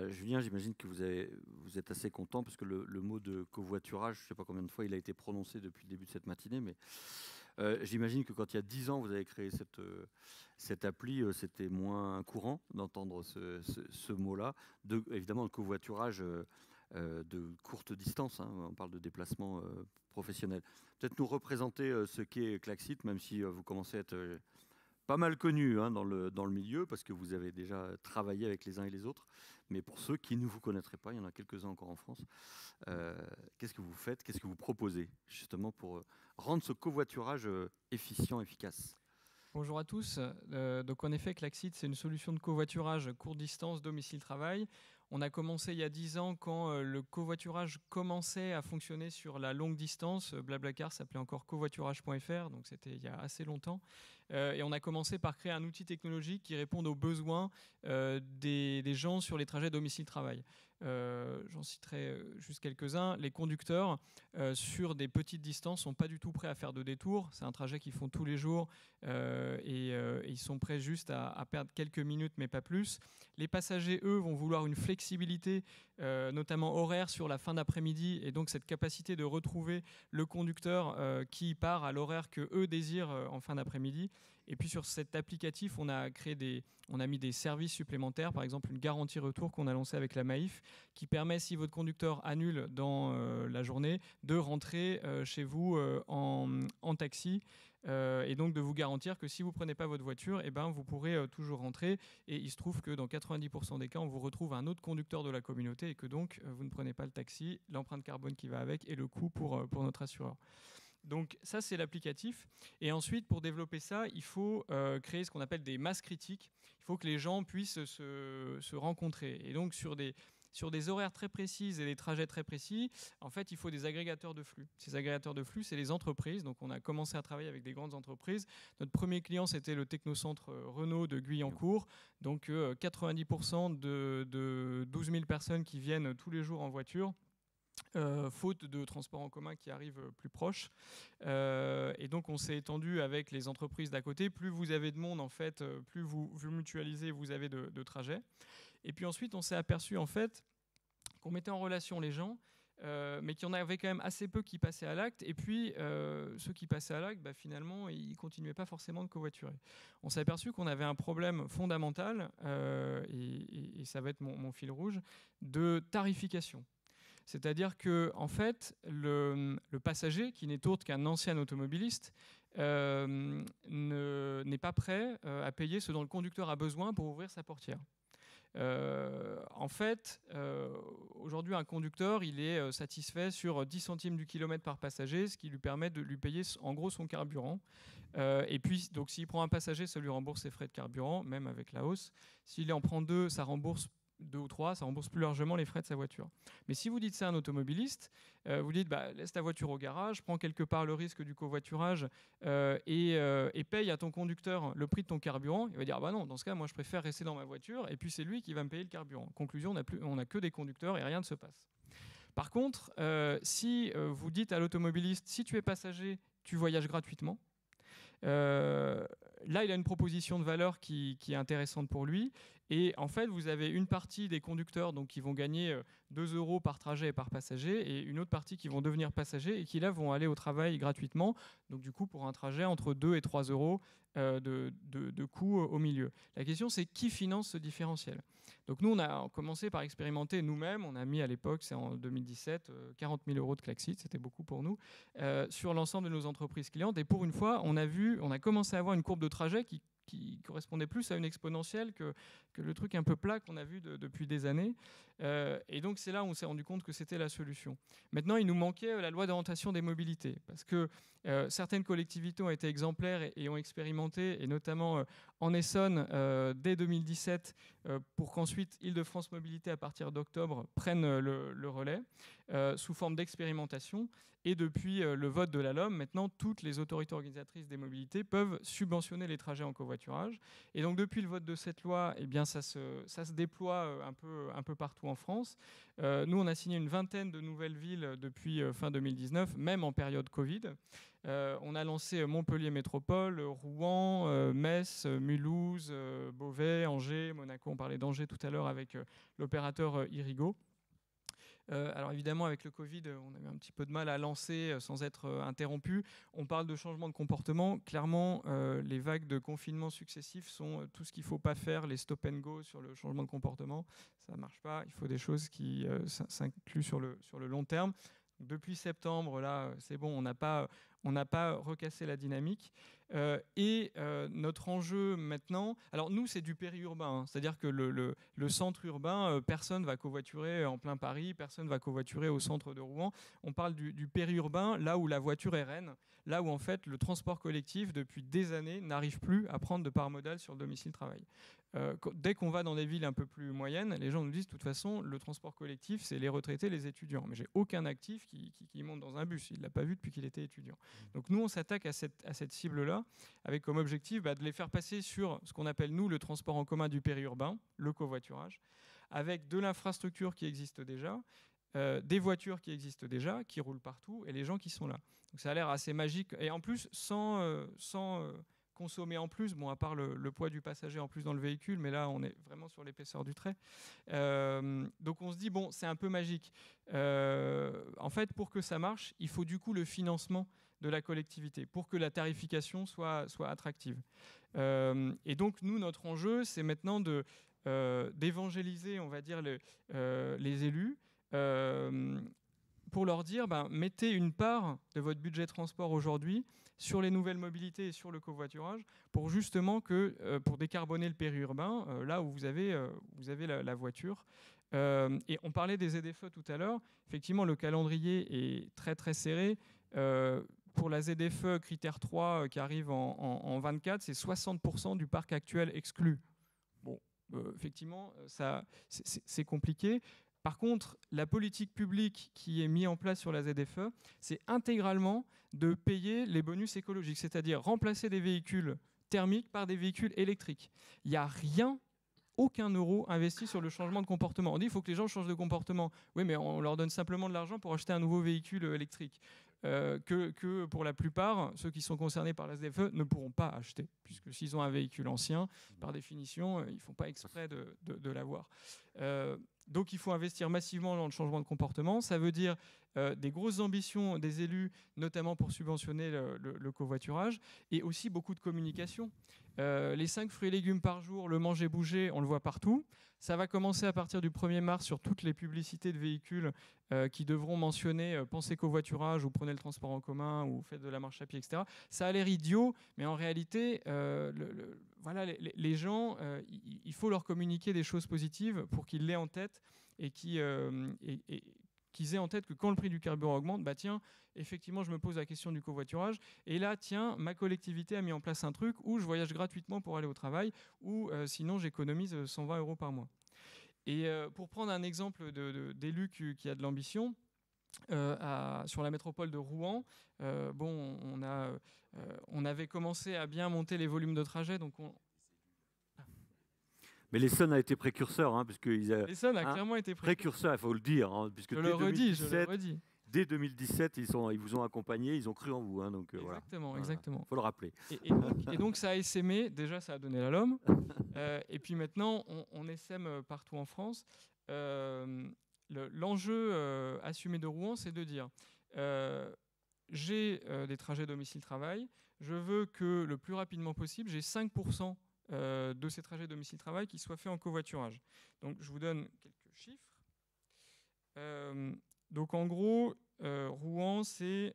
Julien, j'imagine que vous êtes assez content parce que le mot de covoiturage, je ne sais pas combien de fois il a été prononcé depuis le début de cette matinée, mais j'imagine que quand il y a 10 ans, vous avez créé cette appli, c'était moins courant d'entendre ce mot-là. Évidemment, le covoiturage de courte distance, hein, on parle de déplacement professionnel. Peut-être nous représenter ce qu'est Klaxit, même si vous commencez à être pas mal connu hein, dans le milieu, parce que vous avez déjà travaillé avec les uns et les autres. Mais pour ceux qui ne vous connaîtraient pas, il y en a quelques-uns encore en France, qu'est-ce que vous faites, qu'est-ce que vous proposez, justement, pour rendre ce covoiturage efficient, efficace? Bonjour à tous. Donc en effet, Klaxit, c'est une solution de covoiturage courte distance, domicile-travail. On a commencé il y a 10 ans quand le covoiturage commençait à fonctionner sur la longue distance. Blablacar s'appelait encore covoiturage.fr, donc c'était il y a assez longtemps. Et on a commencé par créer un outil technologique qui réponde aux besoins des gens sur les trajets domicile-travail. J'en citerai juste quelques-uns. Les conducteurs, sur des petites distances, ne sont pas du tout prêts à faire de détours. C'est un trajet qu'ils font tous les jours et ils sont prêts juste à perdre quelques minutes, mais pas plus. Les passagers, eux, vont vouloir une flexibilité, notamment horaire, sur la fin d'après-midi, et donc cette capacité de retrouver le conducteur qui part à l'horaire que eux désirent en fin d'après-midi. Et puis sur cet applicatif, on a mis des services supplémentaires, par exemple une garantie retour qu'on a lancée avec la Maïf, qui permet, si votre conducteur annule dans la journée, de rentrer chez vous en taxi. Et donc de vous garantir que si vous ne prenez pas votre voiture, vous pourrez toujours rentrer. Et il se trouve que dans 90% des cas, on vous retrouve un autre conducteur de la communauté et que donc vous ne prenez pas le taxi, l'empreinte carbone qui va avec et le coût pour notre assureur. Donc ça, c'est l'applicatif. Et ensuite, pour développer ça, il faut créer ce qu'on appelle des masses critiques. Il faut que les gens puissent se rencontrer. Et donc sur des horaires très précis et des trajets très précis, en fait, il faut des agrégateurs de flux. Ces agrégateurs de flux, c'est les entreprises. Donc on a commencé à travailler avec des grandes entreprises. Notre premier client, c'était le technocentre Renault de Guyancourt. Donc 90% de 12 000 personnes qui viennent tous les jours en voiture. Faute de transport en commun qui arrive plus proche. Et donc on s'est étendu avec les entreprises d'à côté. Plus vous avez de monde, en fait, plus vous mutualisez, vous avez de trajets. Et puis ensuite, on s'est aperçu en fait qu'on mettait en relation les gens, mais qu'il y en avait quand même assez peu qui passaient à l'acte. Et puis ceux qui passaient à l'acte, finalement, ils ne continuaient pas forcément de covoiturer. On s'est aperçu qu'on avait un problème fondamental, et ça va être mon fil rouge, de tarification. C'est-à-dire que, en fait, le passager, qui n'est autre qu'un ancien automobiliste, n'est pas prêt à payer ce dont le conducteur a besoin pour ouvrir sa portière. En fait, aujourd'hui, un conducteur, il est satisfait sur 10 centimes du kilomètre par passager, ce qui lui permet de lui payer en gros son carburant. Et puis, donc, s'il prend un passager, ça lui rembourse ses frais de carburant, même avec la hausse. S'il en prend deux, ça rembourse 2 ou 3, ça rembourse plus largement les frais de sa voiture. Mais si vous dites ça à un automobiliste, vous dites laisse ta voiture au garage, prends quelque part le risque du covoiturage et paye à ton conducteur le prix de ton carburant, il va dire non, dans ce cas, moi je préfère rester dans ma voiture et puis c'est lui qui va me payer le carburant. Conclusion, on n'a que des conducteurs et rien ne se passe. Par contre, si vous dites à l'automobiliste, si tu es passager, tu voyages gratuitement, là, il a une proposition de valeur qui est intéressante pour lui. Et en fait, vous avez une partie des conducteurs donc, qui vont gagner 2 € par trajet et par passager, et une autre partie qui vont devenir passagers et qui, là, vont aller au travail gratuitement. Donc, du coup, pour un trajet entre 2 et 3 € de coût au milieu. La question, c'est qui finance ce différentiel ? Donc, nous, on a commencé par expérimenter nous-mêmes. On a mis à l'époque, c'est en 2017, 40 000 € de Klaxit, c'était beaucoup pour nous, sur l'ensemble de nos entreprises clientes. Et pour une fois, on a commencé à avoir une courbe de trajet qui correspondait plus à une exponentielle que le truc un peu plat qu'on a vu depuis des années. Et donc, c'est là où on s'est rendu compte que c'était la solution. Maintenant, il nous manquait la loi d'orientation des mobilités, parce que certaines collectivités ont été exemplaires et ont expérimenté, et notamment en Essonne, dès 2017, pour qu'ensuite Île-de-France Mobilité, à partir d'octobre, prenne le relais, sous forme d'expérimentation. Et depuis le vote de la LOM, maintenant, toutes les autorités organisatrices des mobilités peuvent subventionner les trajets en covoiturage. Et donc, depuis le vote de cette loi, eh bien, ça se déploie un peu partout en France. Nous, on a signé une vingtaine de nouvelles villes depuis fin 2019, même en période Covid. On a lancé Montpellier Métropole, Rouen, Metz, Mulhouse, Beauvais, Angers, Monaco. On parlait d'Angers tout à l'heure avec l'opérateur Irigo. Alors évidemment, avec le Covid, on a eu un petit peu de mal à lancer sans être interrompu. On parle de changement de comportement. Clairement, les vagues de confinement successifs sont tout ce qu'il ne faut pas faire, les stop and go sur le changement de comportement. Ça ne marche pas. Il faut des choses qui s'incluent sur le long terme. Depuis septembre, là, c'est bon, on n'a pas recassé la dynamique. Notre enjeu maintenant, alors nous, c'est du périurbain, hein, c'est-à-dire que le centre urbain, personne ne va covoiturer en plein Paris, personne ne va covoiturer au centre de Rouen. On parle du périurbain, là où la voiture est reine, là où en fait le transport collectif, depuis des années, n'arrive plus à prendre de part modale sur le domicile-travail. Dès qu'on va dans des villes un peu plus moyennes, les gens nous disent de toute façon, le transport collectif, c'est les retraités, les étudiants. Mais j'ai aucun actif qui monte dans un bus. Il ne l'a pas vu depuis qu'il était étudiant. Donc nous, on s'attaque à cette cible-là, avec comme objectif de les faire passer sur ce qu'on appelle, nous, le transport en commun du périurbain, le covoiturage, avec de l'infrastructure qui existe déjà, des voitures qui existent déjà, qui roulent partout, et les gens qui sont là. Donc ça a l'air assez magique. Et en plus, sans consommer en plus, bon, à part le poids du passager en plus dans le véhicule, mais là, on est vraiment sur l'épaisseur du trait. Donc on se dit, bon, c'est un peu magique. En fait, pour que ça marche, il faut du coup le financement de la collectivité, pour que la tarification soit attractive. Et donc, nous, notre enjeu, c'est maintenant d'évangéliser, on va dire, les élus, pour leur dire, mettez une part de votre budget transport aujourd'hui sur les nouvelles mobilités et sur le covoiturage, pour justement pour décarboner le périurbain, là où vous avez la voiture. Et on parlait des ZFE tout à l'heure. Effectivement, le calendrier est très très serré. Pour la ZFE critère 3 qui arrive en 24, c'est 60% du parc actuel exclu. Bon, effectivement, c'est compliqué. Par contre, la politique publique qui est mise en place sur la ZFE, c'est intégralement de payer les bonus écologiques, c'est-à-dire remplacer des véhicules thermiques par des véhicules électriques. Il n'y a rien, aucun euro investi sur le changement de comportement. On dit qu'il faut que les gens changent de comportement. Oui, mais on leur donne simplement de l'argent pour acheter un nouveau véhicule électrique. Que pour la plupart, ceux qui sont concernés par la ZFE ne pourront pas acheter, puisque s'ils ont un véhicule ancien, par définition, ils ne font pas exprès de l'avoir. Donc il faut investir massivement dans le changement de comportement. Ça veut dire des grosses ambitions des élus, notamment pour subventionner le covoiturage, et aussi beaucoup de communication. Les 5 fruits et légumes par jour, le manger bouger, on le voit partout. Ça va commencer à partir du 1er mars sur toutes les publicités de véhicules qui devront mentionner pensez covoiturage ou prenez le transport en commun ou faites de la marche à pied, etc. Ça a l'air idiot, mais en réalité, voilà, les gens, il faut leur communiquer des choses positives pour qu'ils l'aient en tête et qu'ils aient en tête que quand le prix du carburant augmente, tiens, effectivement, je me pose la question du covoiturage. Et là, tiens, ma collectivité a mis en place un truc où je voyage gratuitement pour aller au travail ou sinon j'économise 120 € par mois. Et pour prendre un exemple d'élu qui a de l'ambition, sur la métropole de Rouen, on avait commencé à bien monter les volumes de trajet, donc Mais l'Essonne a été précurseur, hein, l'Essonne a clairement été précurseur, il faut le dire, hein, puisque je le redis. Dès 2017, ils vous ont accompagné, ils ont cru en vous. Hein, donc, exactement. Il faut le rappeler. Et donc, ça a essaimé. Déjà, ça a donné la LOM. Et puis maintenant, on essaime partout en France. L'enjeu assumé de Rouen, c'est de dire j'ai des trajets domicile-travail. Je veux que le plus rapidement possible, j'ai 5% de ces trajets domicile-travail qui soient faits en covoiturage. Donc, je vous donne quelques chiffres. Donc en gros, Rouen, c'est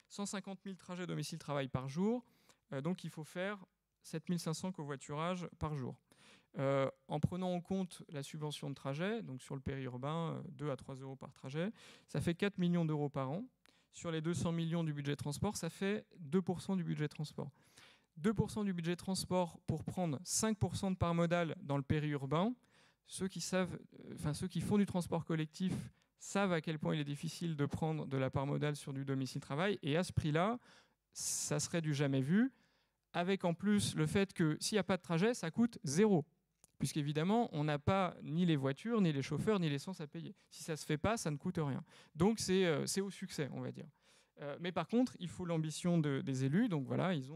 150 000 trajets domicile-travail par jour. Donc il faut faire 7 500 covoiturages par jour. En prenant en compte la subvention de trajet, donc sur le périurbain, 2 à 3 € par trajet, ça fait 4 millions d'euros par an. Sur les 200 millions du budget transport, ça fait 2% du budget transport. 2% du budget transport pour prendre 5% de part modale dans le périurbain. Ceux qui font du transport collectif savent à quel point il est difficile de prendre de la part modale sur du domicile-travail. Et à ce prix-là, ça serait du jamais vu, avec en plus le fait que s'il n'y a pas de trajet, ça coûte 0. puisqu'évidemment, on n'a pas ni les voitures, ni les chauffeurs, ni l'essence à payer. Si ça ne se fait pas, ça ne coûte rien. Donc c'est au succès, on va dire. Mais par contre, il faut l'ambition des élus. Donc voilà, ils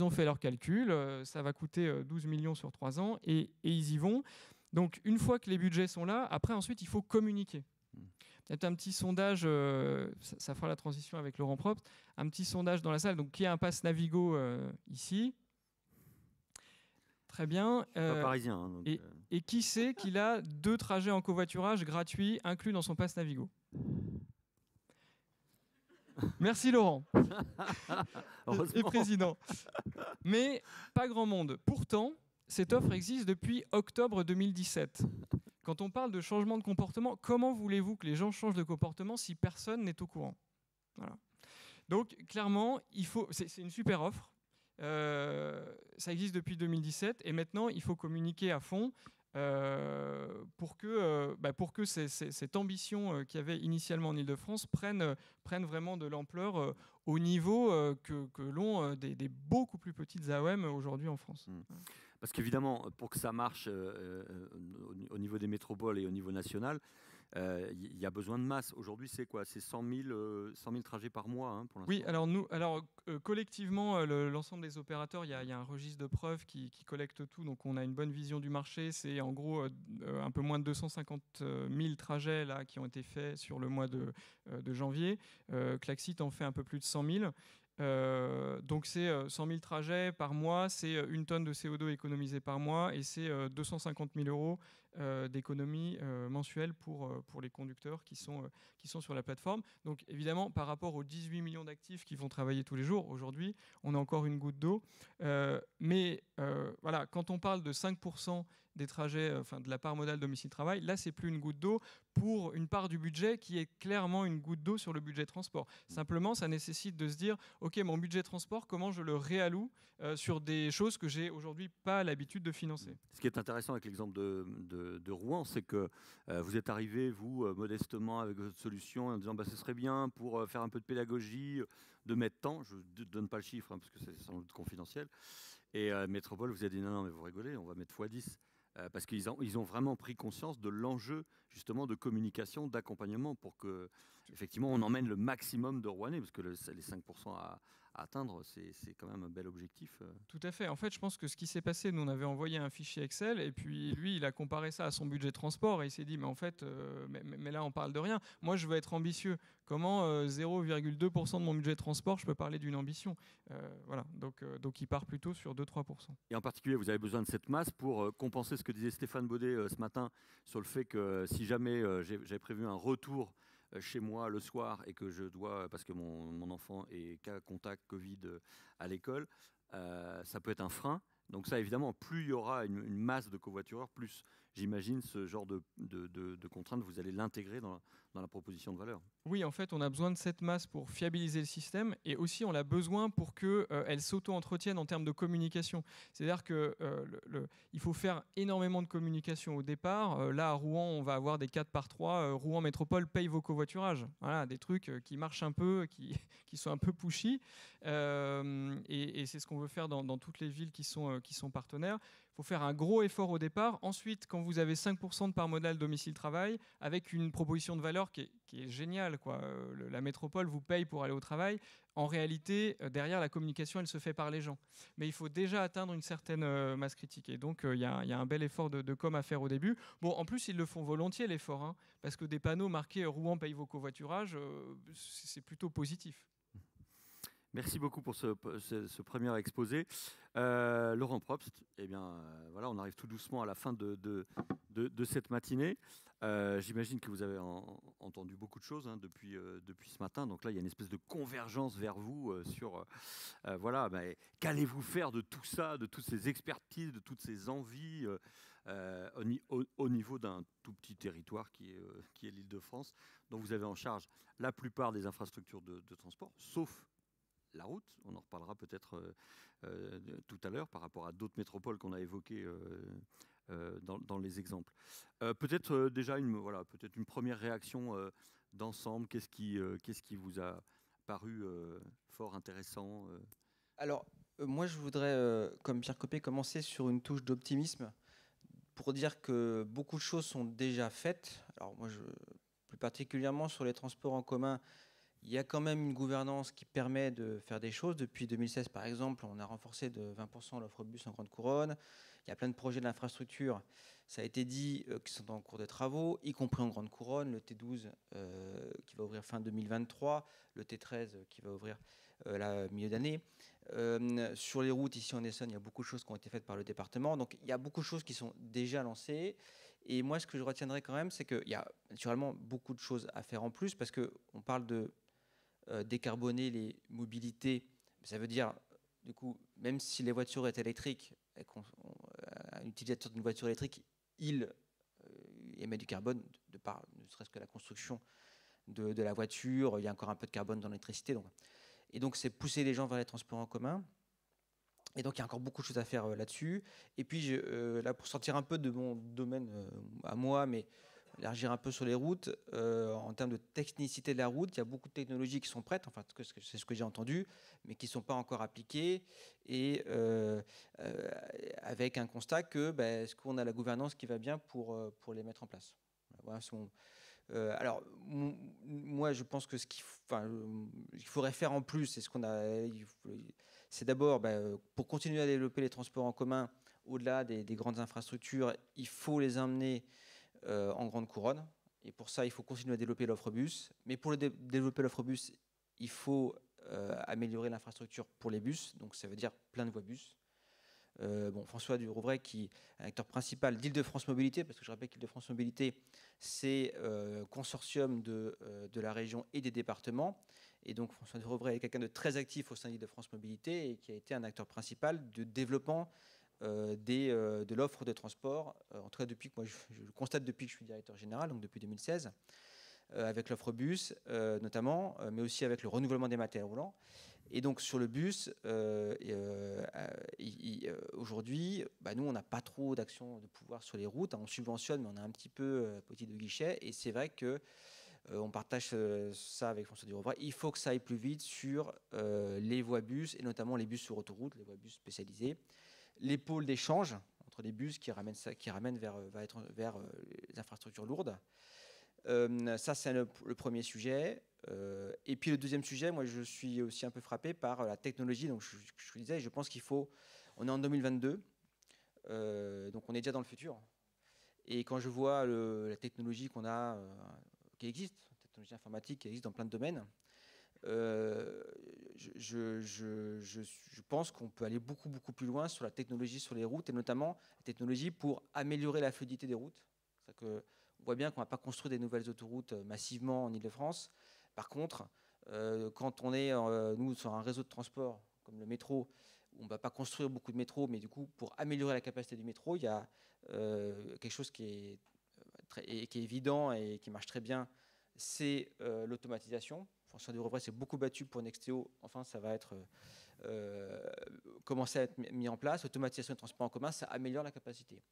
ont fait leurs calculs. Ça va coûter 12 millions sur 3 ans et ils y vont. Donc une fois que les budgets sont là, après ensuite, il faut communiquer. Peut-être un petit sondage, ça fera la transition avec Laurent Probst, un petit sondage dans la salle. Donc qui a un pass Navigo ici? Très bien. Pas parisien. Hein, donc, et qui sait qu'il a 2 trajets en covoiturage gratuits inclus dans son pass Navigo? Merci Laurent. Et président. Mais pas grand monde. Pourtant, cette offre existe depuis octobre 2017. Quand on parle de changement de comportement, comment voulez-vous que les gens changent de comportement si personne n'est au courant? Voilà. Donc clairement, c'est une super offre. Ça existe depuis 2017 et maintenant il faut communiquer à fond pour que cette ambition qu'il y avait initialement en Ile-de-France prenne vraiment de l'ampleur au niveau que l'ont des beaucoup plus petites AOM aujourd'hui en France. Parce qu'évidemment, pour que ça marche au niveau des métropoles et au niveau national, il y a besoin de masse. Aujourd'hui, c'est quoi? C'est 100 000 trajets par mois hein, pour l'instant. Oui, collectivement, l'ensemble des opérateurs, il y a un registre de preuves qui collecte tout. Donc, on a une bonne vision du marché. C'est en gros un peu moins de 250 000 trajets là, qui ont été faits sur le mois de janvier. Klaxit en fait un peu plus de 100 000. Donc c'est 100 000 trajets par mois, c'est 1 tonne de CO2 économisée par mois et c'est 250 000 euros d'économie mensuelle pour les conducteurs qui sont sur la plateforme. Donc évidemment, par rapport aux 18 millions d'actifs qui vont travailler tous les jours, aujourd'hui, on a encore une goutte d'eau. Mais voilà, quand on parle de 5% des trajets, de la part modale domicile-travail, là, c'est plus une goutte d'eau pour une part du budget qui est clairement une goutte d'eau sur le budget transport. Simplement, ça nécessite de se dire, OK, mon budget transport, comment je le réalloue sur des choses que j'ai aujourd'hui pas l'habitude de financer. Ce qui est intéressant avec l'exemple de Rouen, c'est que vous êtes arrivé, vous, modestement, avec votre solution, en disant ce serait bien pour faire un peu de pédagogie, de mettre tant. Je ne donne pas le chiffre, hein, parce que c'est sans doute confidentiel. Et Métropole vous a dit non, mais vous rigolez, on va mettre x10. Parce qu'ils ont vraiment pris conscience de l'enjeu justement de communication, d'accompagnement pour que effectivement on emmène le maximum de Rouennais, parce que les 5% à atteindre, c'est quand même un bel objectif. Tout à fait. En fait, je pense que ce qui s'est passé, nous on avait envoyé un fichier Excel et puis lui il a comparé ça à son budget transport et il s'est dit mais en fait, mais là on parle de rien. Moi je veux être ambitieux. Comment 0,2% de mon budget transport je peux parler d'une ambition? Voilà. Donc il part plutôt sur 2-3%. Et en particulier, vous avez besoin de cette masse pour compenser ce que disait Stéphane Baudet ce matin sur le fait que si jamais j'ai prévu un retour chez moi le soir et que je dois, parce que mon enfant est cas contact Covid à l'école, ça peut être un frein. Donc ça, évidemment, plus il y aura une masse de covoitureurs, plus j'imagine ce genre de contraintes, vous allez l'intégrer dans la proposition de valeur. Oui, en fait, on a besoin de cette masse pour fiabiliser le système et aussi on a besoin pour qu'elle s'auto-entretienne en termes de communication. C'est-à-dire qu'il faut faire énormément de communication au départ. Là, à Rouen, on va avoir des 4x3. Rouen Métropole paye vos covoiturages. Voilà, des trucs qui marchent un peu, qui sont un peu pushy. Et c'est ce qu'on veut faire dans toutes les villes qui sont partenaires. Il faut faire un gros effort au départ. Ensuite, quand vous avez 5% de part modale domicile-travail, avec une proposition de valeur qui est géniale, quoi. La métropole vous paye pour aller au travail. En réalité, derrière, la communication, elle se fait par les gens. Mais il faut déjà atteindre une certaine masse critique. Et donc, il y a un bel effort de com à faire au début. Bon, en plus, ils le font volontiers, l'effort, hein, parce que des panneaux marqués « Rouen paye vos covoiturages », c'est plutôt positif. Merci beaucoup pour ce premier exposé. Laurent Probst, voilà, on arrive tout doucement à la fin de cette matinée. J'imagine que vous avez entendu beaucoup de choses depuis ce matin. Donc là, il y a une espèce de convergence vers vous sur voilà, qu'allez-vous faire de tout ça, de toutes ces expertises, de toutes ces envies au niveau d'un tout petit territoire qui est l'Île-de-France, dont vous avez en charge la plupart des infrastructures de transport, sauf la route. On en reparlera peut-être tout à l'heure par rapport à d'autres métropoles qu'on a évoquées dans les exemples. Peut-être déjà peut-être une première réaction d'ensemble. Qu'est-ce qui vous a paru fort intéressant Alors, moi, je voudrais, comme Pierre Coppet, commencer sur une touche d'optimisme. pour dire que beaucoup de choses sont déjà faites. Alors moi, plus particulièrement sur les transports en commun, il y a quand même une gouvernance qui permet de faire des choses. Depuis 2016, par exemple, on a renforcé de 20% l'offre bus en grande couronne. Il y a plein de projets d'infrastructure, ça a été dit, qui sont en cours de travaux, y compris en grande couronne. Le T12 qui va ouvrir fin 2023, le T13 qui va ouvrir milieu d'année. Sur les routes, ici en Essonne, il y a beaucoup de choses qui ont été faites par le département. Donc il y a beaucoup de choses qui sont déjà lancées. Et moi, ce que je retiendrai quand même, c'est qu'il y a naturellement beaucoup de choses à faire en plus, parce qu'on parle de décarboner les mobilités. Ça veut dire, du coup, même si les voitures étaient électriques, un utilisateur d'une voiture électrique, il émet du carbone, de par ne serait-ce que la construction de la voiture. Il y a encore un peu de carbone dans l'électricité. Et donc, c'est pousser les gens vers les transports en commun. Et donc, il y a encore beaucoup de choses à faire là-dessus. Et puis, là, pour sortir un peu de mon domaine à moi, mais élargir un peu sur les routes, en termes de technicité de la route, il y a beaucoup de technologies qui sont prêtes, enfin, c'est ce que j'ai entendu, mais qui ne sont pas encore appliquées. Et avec un constat que, est-ce qu'on a la gouvernance qui va bien pour les mettre en place? Voilà, alors, moi, je pense que il faudrait faire en plus, c'est ce qu'on a. C'est d'abord, pour continuer à développer les transports en commun, au-delà des grandes infrastructures, il faut les emmener en grande couronne. Et pour ça, il faut continuer à développer l'offre bus. Mais pour développer l'offre bus, il faut améliorer l'infrastructure pour les bus. Donc, ça veut dire plein de voies bus. François Durouvray, qui est un acteur principal d'Île-de-France Mobilité, parce que je rappelle qu'Île-de-France Mobilité, c'est consortium de la région et des départements. Et donc François Durouvray est quelqu'un de très actif au sein d'Île-de-France Mobilité et qui a été un acteur principal de développement de l'offre de transport, en tout cas depuis que moi je le constate depuis que je suis directeur général, donc depuis 2016, avec l'offre bus notamment, mais aussi avec le renouvellement des matériels roulants. Et donc sur le bus, aujourd'hui, nous on n'a pas trop d'action de pouvoir sur les routes, on subventionne, mais on a un petit peu petit de guichet, et c'est vrai que on partage ça avec François Durouvray. Il faut que ça aille plus vite sur les voies bus, et notamment les bus sur autoroute, les voies bus spécialisées, les pôles d'échange entre les bus qui ramènent vers les infrastructures lourdes. Ça, c'est le premier sujet. Et puis le deuxième sujet, moi, je suis aussi un peu frappé par la technologie. Donc, je vous disais, je pense on est en 2022, donc on est déjà dans le futur. Et quand je vois la technologie qu'on a, qui existe, la technologie informatique qui existe dans plein de domaines, je pense qu'on peut aller beaucoup, beaucoup plus loin sur la technologie sur les routes, et notamment la technologie pour améliorer la fluidité des routes. C'est-à-dire que on voit bien qu'on ne va pas construire des nouvelles autoroutes massivement en Île-de-France. Par contre, quand on est, nous, sur un réseau de transport comme le métro, on ne va pas construire beaucoup de métros, mais du coup, pour améliorer la capacité du métro, il y a quelque chose qui est évident et qui marche très bien, c'est l'automatisation. François Durouvray s'est beaucoup battu pour Nexteo. Enfin, ça va être commencer à être mis en place. L'automatisation des transports en commun, ça améliore la capacité.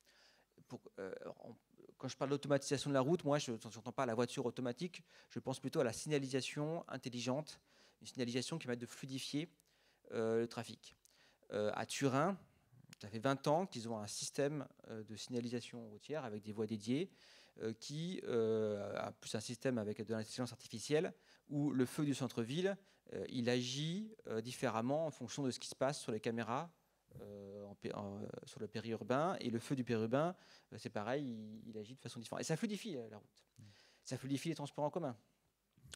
Quand je parle d'automatisation de la route, moi, je n'entends pas la voiture automatique, je pense plutôt à la signalisation intelligente, une signalisation qui va permettre de fluidifier le trafic. À Turin, ça fait 20 ans qu'ils ont un système de signalisation routière avec des voies dédiées qui a plus un système avec de l'intelligence artificielle où le feu du centre-ville, il agit différemment en fonction de ce qui se passe sur les caméras sur le périurbain, et le feu du périurbain, c'est pareil, il agit de façon différente. Et ça fluidifie la route. Ça fluidifie les transports en commun.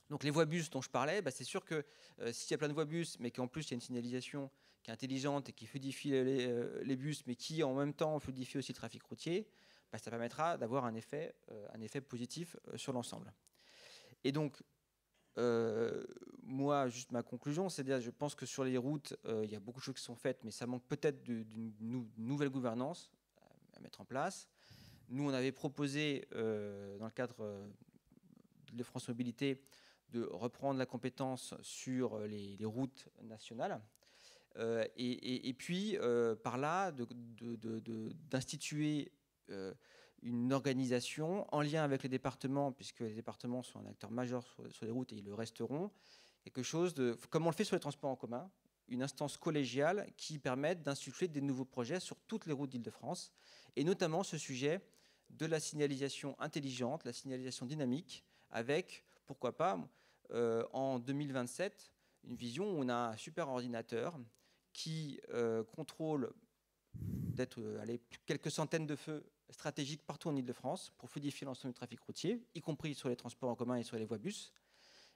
Donc les voies bus dont je parlais, c'est sûr que s'il y a plein de voies bus, mais qu'en plus il y a une signalisation qui est intelligente et qui fluidifie les bus, mais qui en même temps fluidifie aussi le trafic routier, ça permettra d'avoir un effet positif sur l'ensemble. Et donc, moi, juste ma conclusion, c'est-à-dire, je pense que sur les routes, il y a beaucoup de choses qui sont faites, mais ça manque peut-être d'une nouvelle gouvernance à mettre en place. Nous, on avait proposé, dans le cadre de France Mobilité, de reprendre la compétence sur les routes nationales, et puis, par là, d'instituer une organisation en lien avec les départements, puisque les départements sont un acteur majeur sur les routes et ils le resteront, quelque chose comme on le fait sur les transports en commun, une instance collégiale qui permette d'insuffler des nouveaux projets sur toutes les routes d'Île-de-France, et notamment ce sujet de la signalisation intelligente, la signalisation dynamique, avec, pourquoi pas, en 2027, une vision où on a un super ordinateur qui contrôle d'être quelques centaines de feux stratégiques partout en Île-de-France pour fluidifier l'ensemble du trafic routier, y compris sur les transports en commun et sur les voies bus.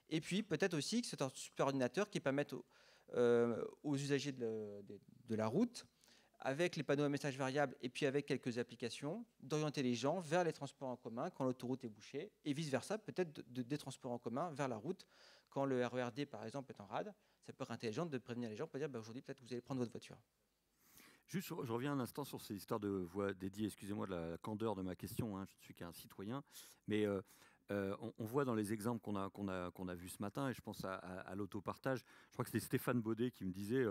Et puis peut-être aussi que c'est un super ordinateur qui permette aux usagers de la route, avec les panneaux à messages variables et puis avec quelques applications, d'orienter les gens vers les transports en commun quand l'autoroute est bouchée, et vice-versa, peut-être des transports en commun vers la route quand le RERD, par exemple, est en rade. Ça peut être intelligent de prévenir les gens pour dire aujourd'hui, peut-être que vous allez prendre votre voiture. Juste, je reviens un instant sur ces histoires de voix dédiées. Excusez-moi de la candeur de ma question, hein, je ne suis qu'un citoyen. Mais on voit dans les exemples qu'on a vus ce matin, et je pense à l'autopartage, je crois que c'était Stéphane Baudet qui me disait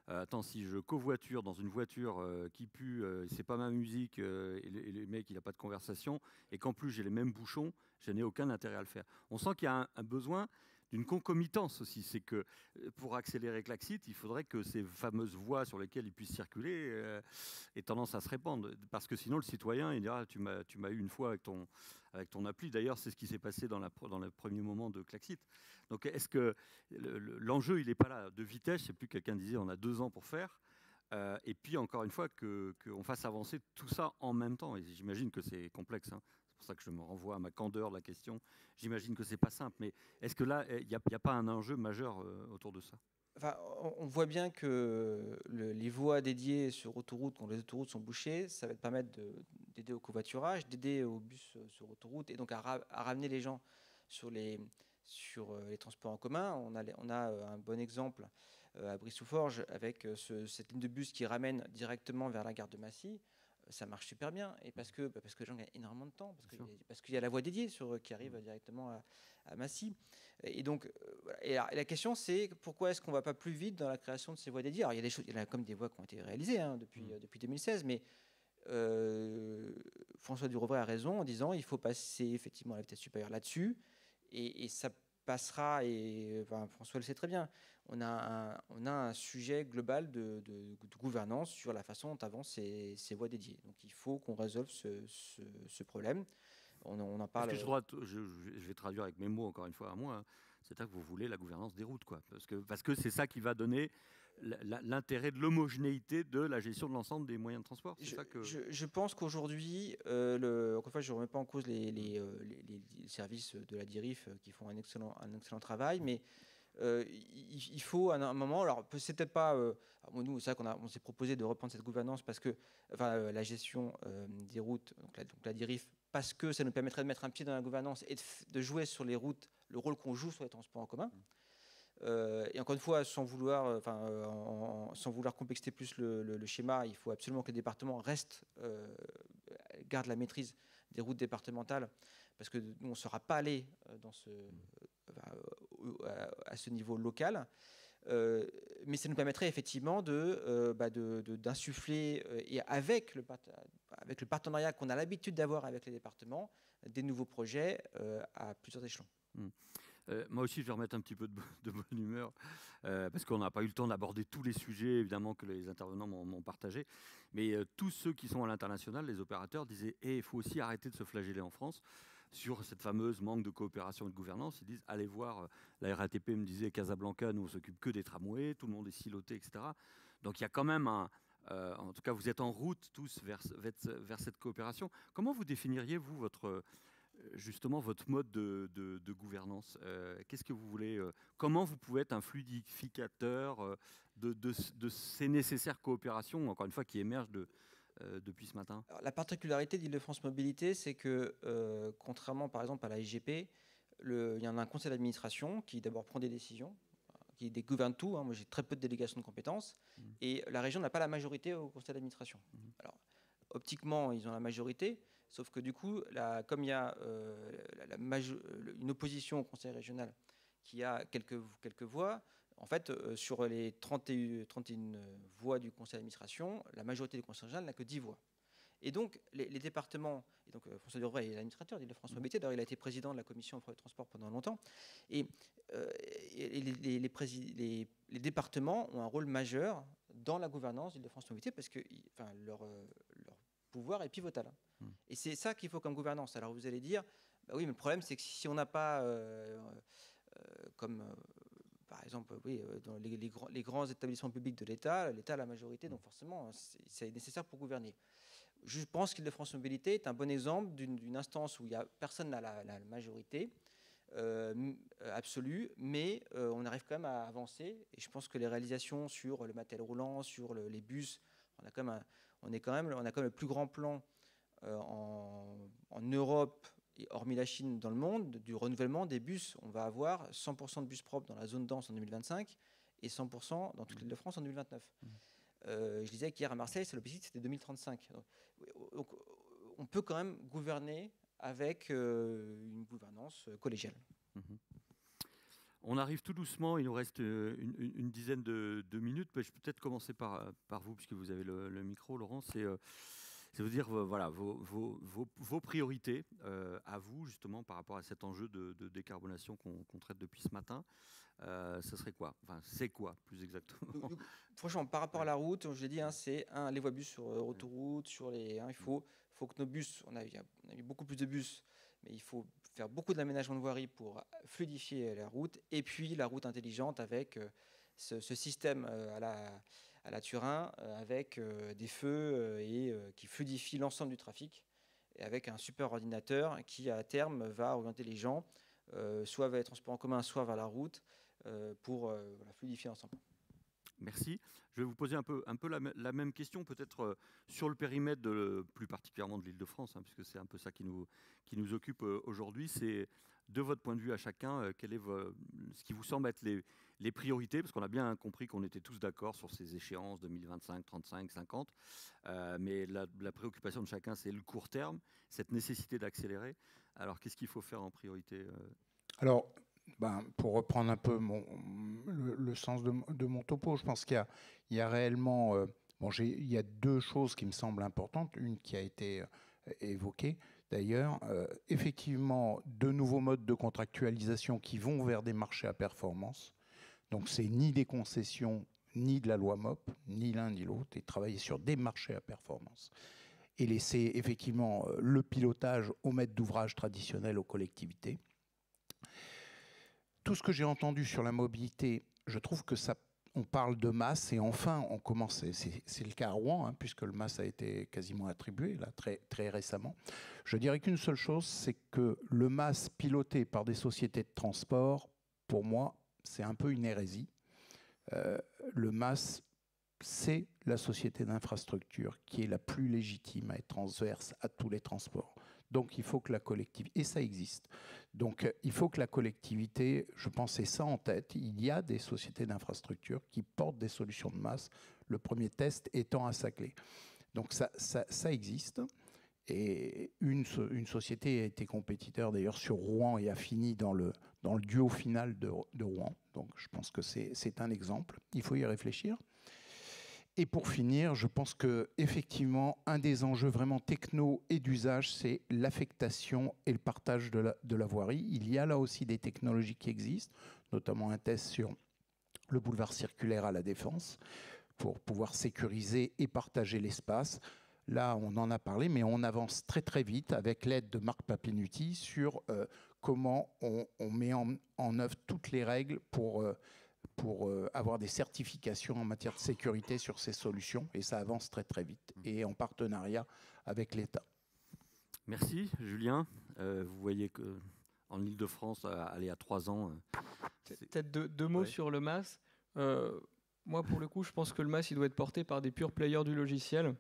attends, si je covoiture dans une voiture qui pue, c'est pas ma musique, et le mec il n'a pas de conversation, et qu'en plus j'ai les mêmes bouchons, je n'ai aucun intérêt à le faire. On sent qu'il y a un besoin d'une concomitance aussi, c'est que pour accélérer Klaxit, il faudrait que ces fameuses voies sur lesquelles ils puissent circuler aient tendance à se répandre, parce que sinon le citoyen il dira tu m'as eu une fois avec ton appli. D'ailleurs, c'est ce qui s'est passé dans le premier moment de Klaxit. Donc est-ce que l'enjeu il n'est pas là de vitesse, c'est plus quelqu'un disait on a 2 ans pour faire. Et puis encore une fois qu'on fasse avancer tout ça en même temps, et j'imagine que c'est complexe, hein. C'est pour ça que je me renvoie à ma candeur de la question. J'imagine que c'est pas simple, mais est-ce que là, il n'y a pas un enjeu majeur autour de ça? Enfin, on voit bien que les voies dédiées sur autoroute, quand les autoroutes sont bouchées, ça va te permettre d'aider au covoiturage, d'aider aux bus sur autoroute, et donc à ramener les gens sur les transports en commun. On a un bon exemple à Brie-sous-Forges avec cette ligne de bus qui ramène directement vers la gare de Massy. Ça marche super bien, et parce que les gens gagnent énormément de temps, parce qu'il y a la voie dédiée qui arrive directement à Massy. Et donc, et la question c'est pourquoi est-ce qu'on ne va pas plus vite dans la création de ces voies dédiées? Alors il y a des choses, il y a comme des voies qui ont été réalisées depuis 2016, mais François Durovray a raison en disant il faut passer effectivement à la vitesse supérieure là-dessus, et ça passera, et enfin, François le sait très bien, on a un sujet global de gouvernance sur la façon dont avancent ces voies dédiées. Donc il faut qu'on résolve ce problème. On en parle. Je vais traduire avec mes mots encore une fois à moi. Hein. C'est-à-dire que vous voulez la gouvernance des routes, quoi. Parce que c'est ça qui va donner l'intérêt de l'homogénéité de la gestion de l'ensemble des moyens de transport. Je pense qu'aujourd'hui, encore une fois, je ne remets pas en cause les services de la DIRIF qui font un excellent travail, mais il faut à un moment, alors c'est peut-être pas, nous c'est vrai qu'on s'est proposé de reprendre cette gouvernance parce que, la gestion des routes, donc la DIRIF, parce que ça nous permettrait de mettre un pied dans la gouvernance et de jouer sur les routes le rôle qu'on joue sur les transports en commun. Et encore une fois, sans vouloir complexiter plus le schéma, il faut absolument que les départements gardent la maîtrise des routes départementales, parce que nous, on ne sera pas allé à ce niveau local. Mais ça nous permettrait effectivement d'insuffler, et avec le partenariat qu'on a l'habitude d'avoir avec les départements, des nouveaux projets à plusieurs échelons. Moi aussi, je vais remettre un petit peu de bonne humeur, parce qu'on n'a pas eu le temps d'aborder tous les sujets, évidemment, que les intervenants m'ont partagé. Mais tous ceux qui sont à l'international, les opérateurs, disaient il faut aussi arrêter de se flageller en France sur cette fameuse manque de coopération et de gouvernance. Ils disent allez voir, la RATP me disait Casablanca, nous on s'occupe que des tramways, tout le monde est siloté, etc. Donc il y a quand même en tout cas, vous êtes en route tous vers cette coopération. Comment vous définiriez, vous, justement votre mode de gouvernance? Qu'est-ce que vous voulez comment vous pouvez être un fluidificateur de ces nécessaires coopérations, encore une fois, qui émergent depuis ce matin? Alors, la particularité d'Île-de-France Mobilité, c'est que, contrairement par exemple à la SGP, il y en a un conseil d'administration qui d'abord prend des décisions, qui gouverne tout. Hein. Moi, j'ai très peu de délégations de compétences, et la région n'a pas la majorité au conseil d'administration. Alors, optiquement, ils ont la majorité, sauf que du coup, comme il y a une opposition au conseil régional qui a quelques voix, en fait, sur les 31 voix du conseil d'administration, la majorité du conseil régional n'a que 10 voix. Et donc, les départements, et donc François Durouvray est l'administrateur d'Île-de-France Mobilité, d'ailleurs il a été président de la commission de transport pendant longtemps, et les départements ont un rôle majeur dans la gouvernance d'Île-de-France Mobilité parce que leur pouvoir est pivotal. Et c'est ça qu'il faut comme gouvernance. Alors vous allez dire, bah oui, mais le problème c'est que si on n'a pas, par exemple, dans les grands établissements publics de l'État a la majorité, donc forcément c'est nécessaire pour gouverner. Je pense qu'Île-de-France Mobilité est un bon exemple d'une instance où personne n'a la majorité absolue, mais on arrive quand même à avancer. Et je pense que les réalisations sur le matériel roulant, sur les bus, on a quand même le plus grand plan en Europe, et hormis la Chine, dans le monde, du renouvellement des bus. On va avoir 100% de bus propres dans la zone dense en 2025 et 100% dans toute l'Île-de-France en 2029. Je disais qu'hier à Marseille, l'objectif c'était 2035. Donc, on peut quand même gouverner avec une gouvernance collégiale. On arrive tout doucement, il nous reste une dizaine de minutes. Je peux peut-être commencer par vous, puisque vous avez le micro, Laurent. C'est vous dire voilà, vos priorités à vous, justement, par rapport à cet enjeu de décarbonation qu'on traite depuis ce matin. Ça serait quoi? Enfin, c'est quoi, plus exactement? Franchement, par rapport à la route, je l'ai dit, c'est les voies bus sur autoroute, il faut que nos bus, on a eu beaucoup plus de bus, mais il faut faire beaucoup d'aménagement de voirie pour fluidifier la route, et puis la route intelligente avec ce système à la Turin, avec des feux qui fluidifie l'ensemble du trafic, et avec un super ordinateur qui, à terme, va orienter les gens, soit vers les transports en commun, soit vers la route, pour fluidifier l'ensemble. Merci. Je vais vous poser un peu la même question, peut-être sur le périmètre plus particulièrement de l'Île-de-France, puisque c'est un peu ça qui nous occupe aujourd'hui. C'est, de votre point de vue à chacun, quel est ce qui vous semble être les priorités, parce qu'on a bien compris qu'on était tous d'accord sur ces échéances 2025, 35, 50, mais la préoccupation de chacun, c'est le court terme, cette nécessité d'accélérer. Alors, qu'est-ce qu'il faut faire en priorité? Alors, pour reprendre un peu le sens de mon topo, je pense qu'il y a réellement... il y a deux choses qui me semblent importantes. Une qui a été évoquée, d'ailleurs. Effectivement, de nouveaux modes de contractualisation qui vont vers des marchés à performance. Donc, c'est ni des concessions, ni de la loi MOP, ni l'un ni l'autre, et travailler sur des marchés à performance. Et laisser effectivement le pilotage aux maîtres d'ouvrage traditionnels, aux collectivités. Tout ce que j'ai entendu sur la mobilité, je trouve que on parle de masse et enfin on commence, c'est le cas à Rouen, puisque le masse a été quasiment attribué là, très, très récemment. Je dirais qu'une seule chose, c'est que le masse piloté par des sociétés de transport, pour moi, c'est un peu une hérésie. Le masse, c'est la société d'infrastructure qui est la plus légitime à être transverse à tous les transports. Donc il faut que la collectivité, et ça existe, donc il faut que la collectivité, je pensais ça en tête, il y a des sociétés d'infrastructure qui portent des solutions de masse, le premier test étant à Saclay. Donc ça existe, et une société a été compétiteur d'ailleurs sur Rouen et a fini dans le duo final de Rouen, donc je pense que c'est un exemple, il faut y réfléchir. Et pour finir, je pense qu'effectivement, un des enjeux vraiment techno et d'usage, c'est l'affectation et le partage de la voirie. Il y a là aussi des technologies qui existent, notamment un test sur le boulevard circulaire à la Défense, pour pouvoir sécuriser et partager l'espace. Là, on en a parlé, mais on avance très très vite avec l'aide de Marc Papinutti sur comment on met en œuvre toutes les règles pour avoir des certifications en matière de sécurité sur ces solutions, et ça avance très très vite, et en partenariat avec l'État. Merci Julien. Vous voyez qu'en Île-de-France, aller à 3 ans... Peut-être deux mots sur le MAS. Moi, pour le coup, je pense que le MAS, il doit être porté par des purs players du logiciel.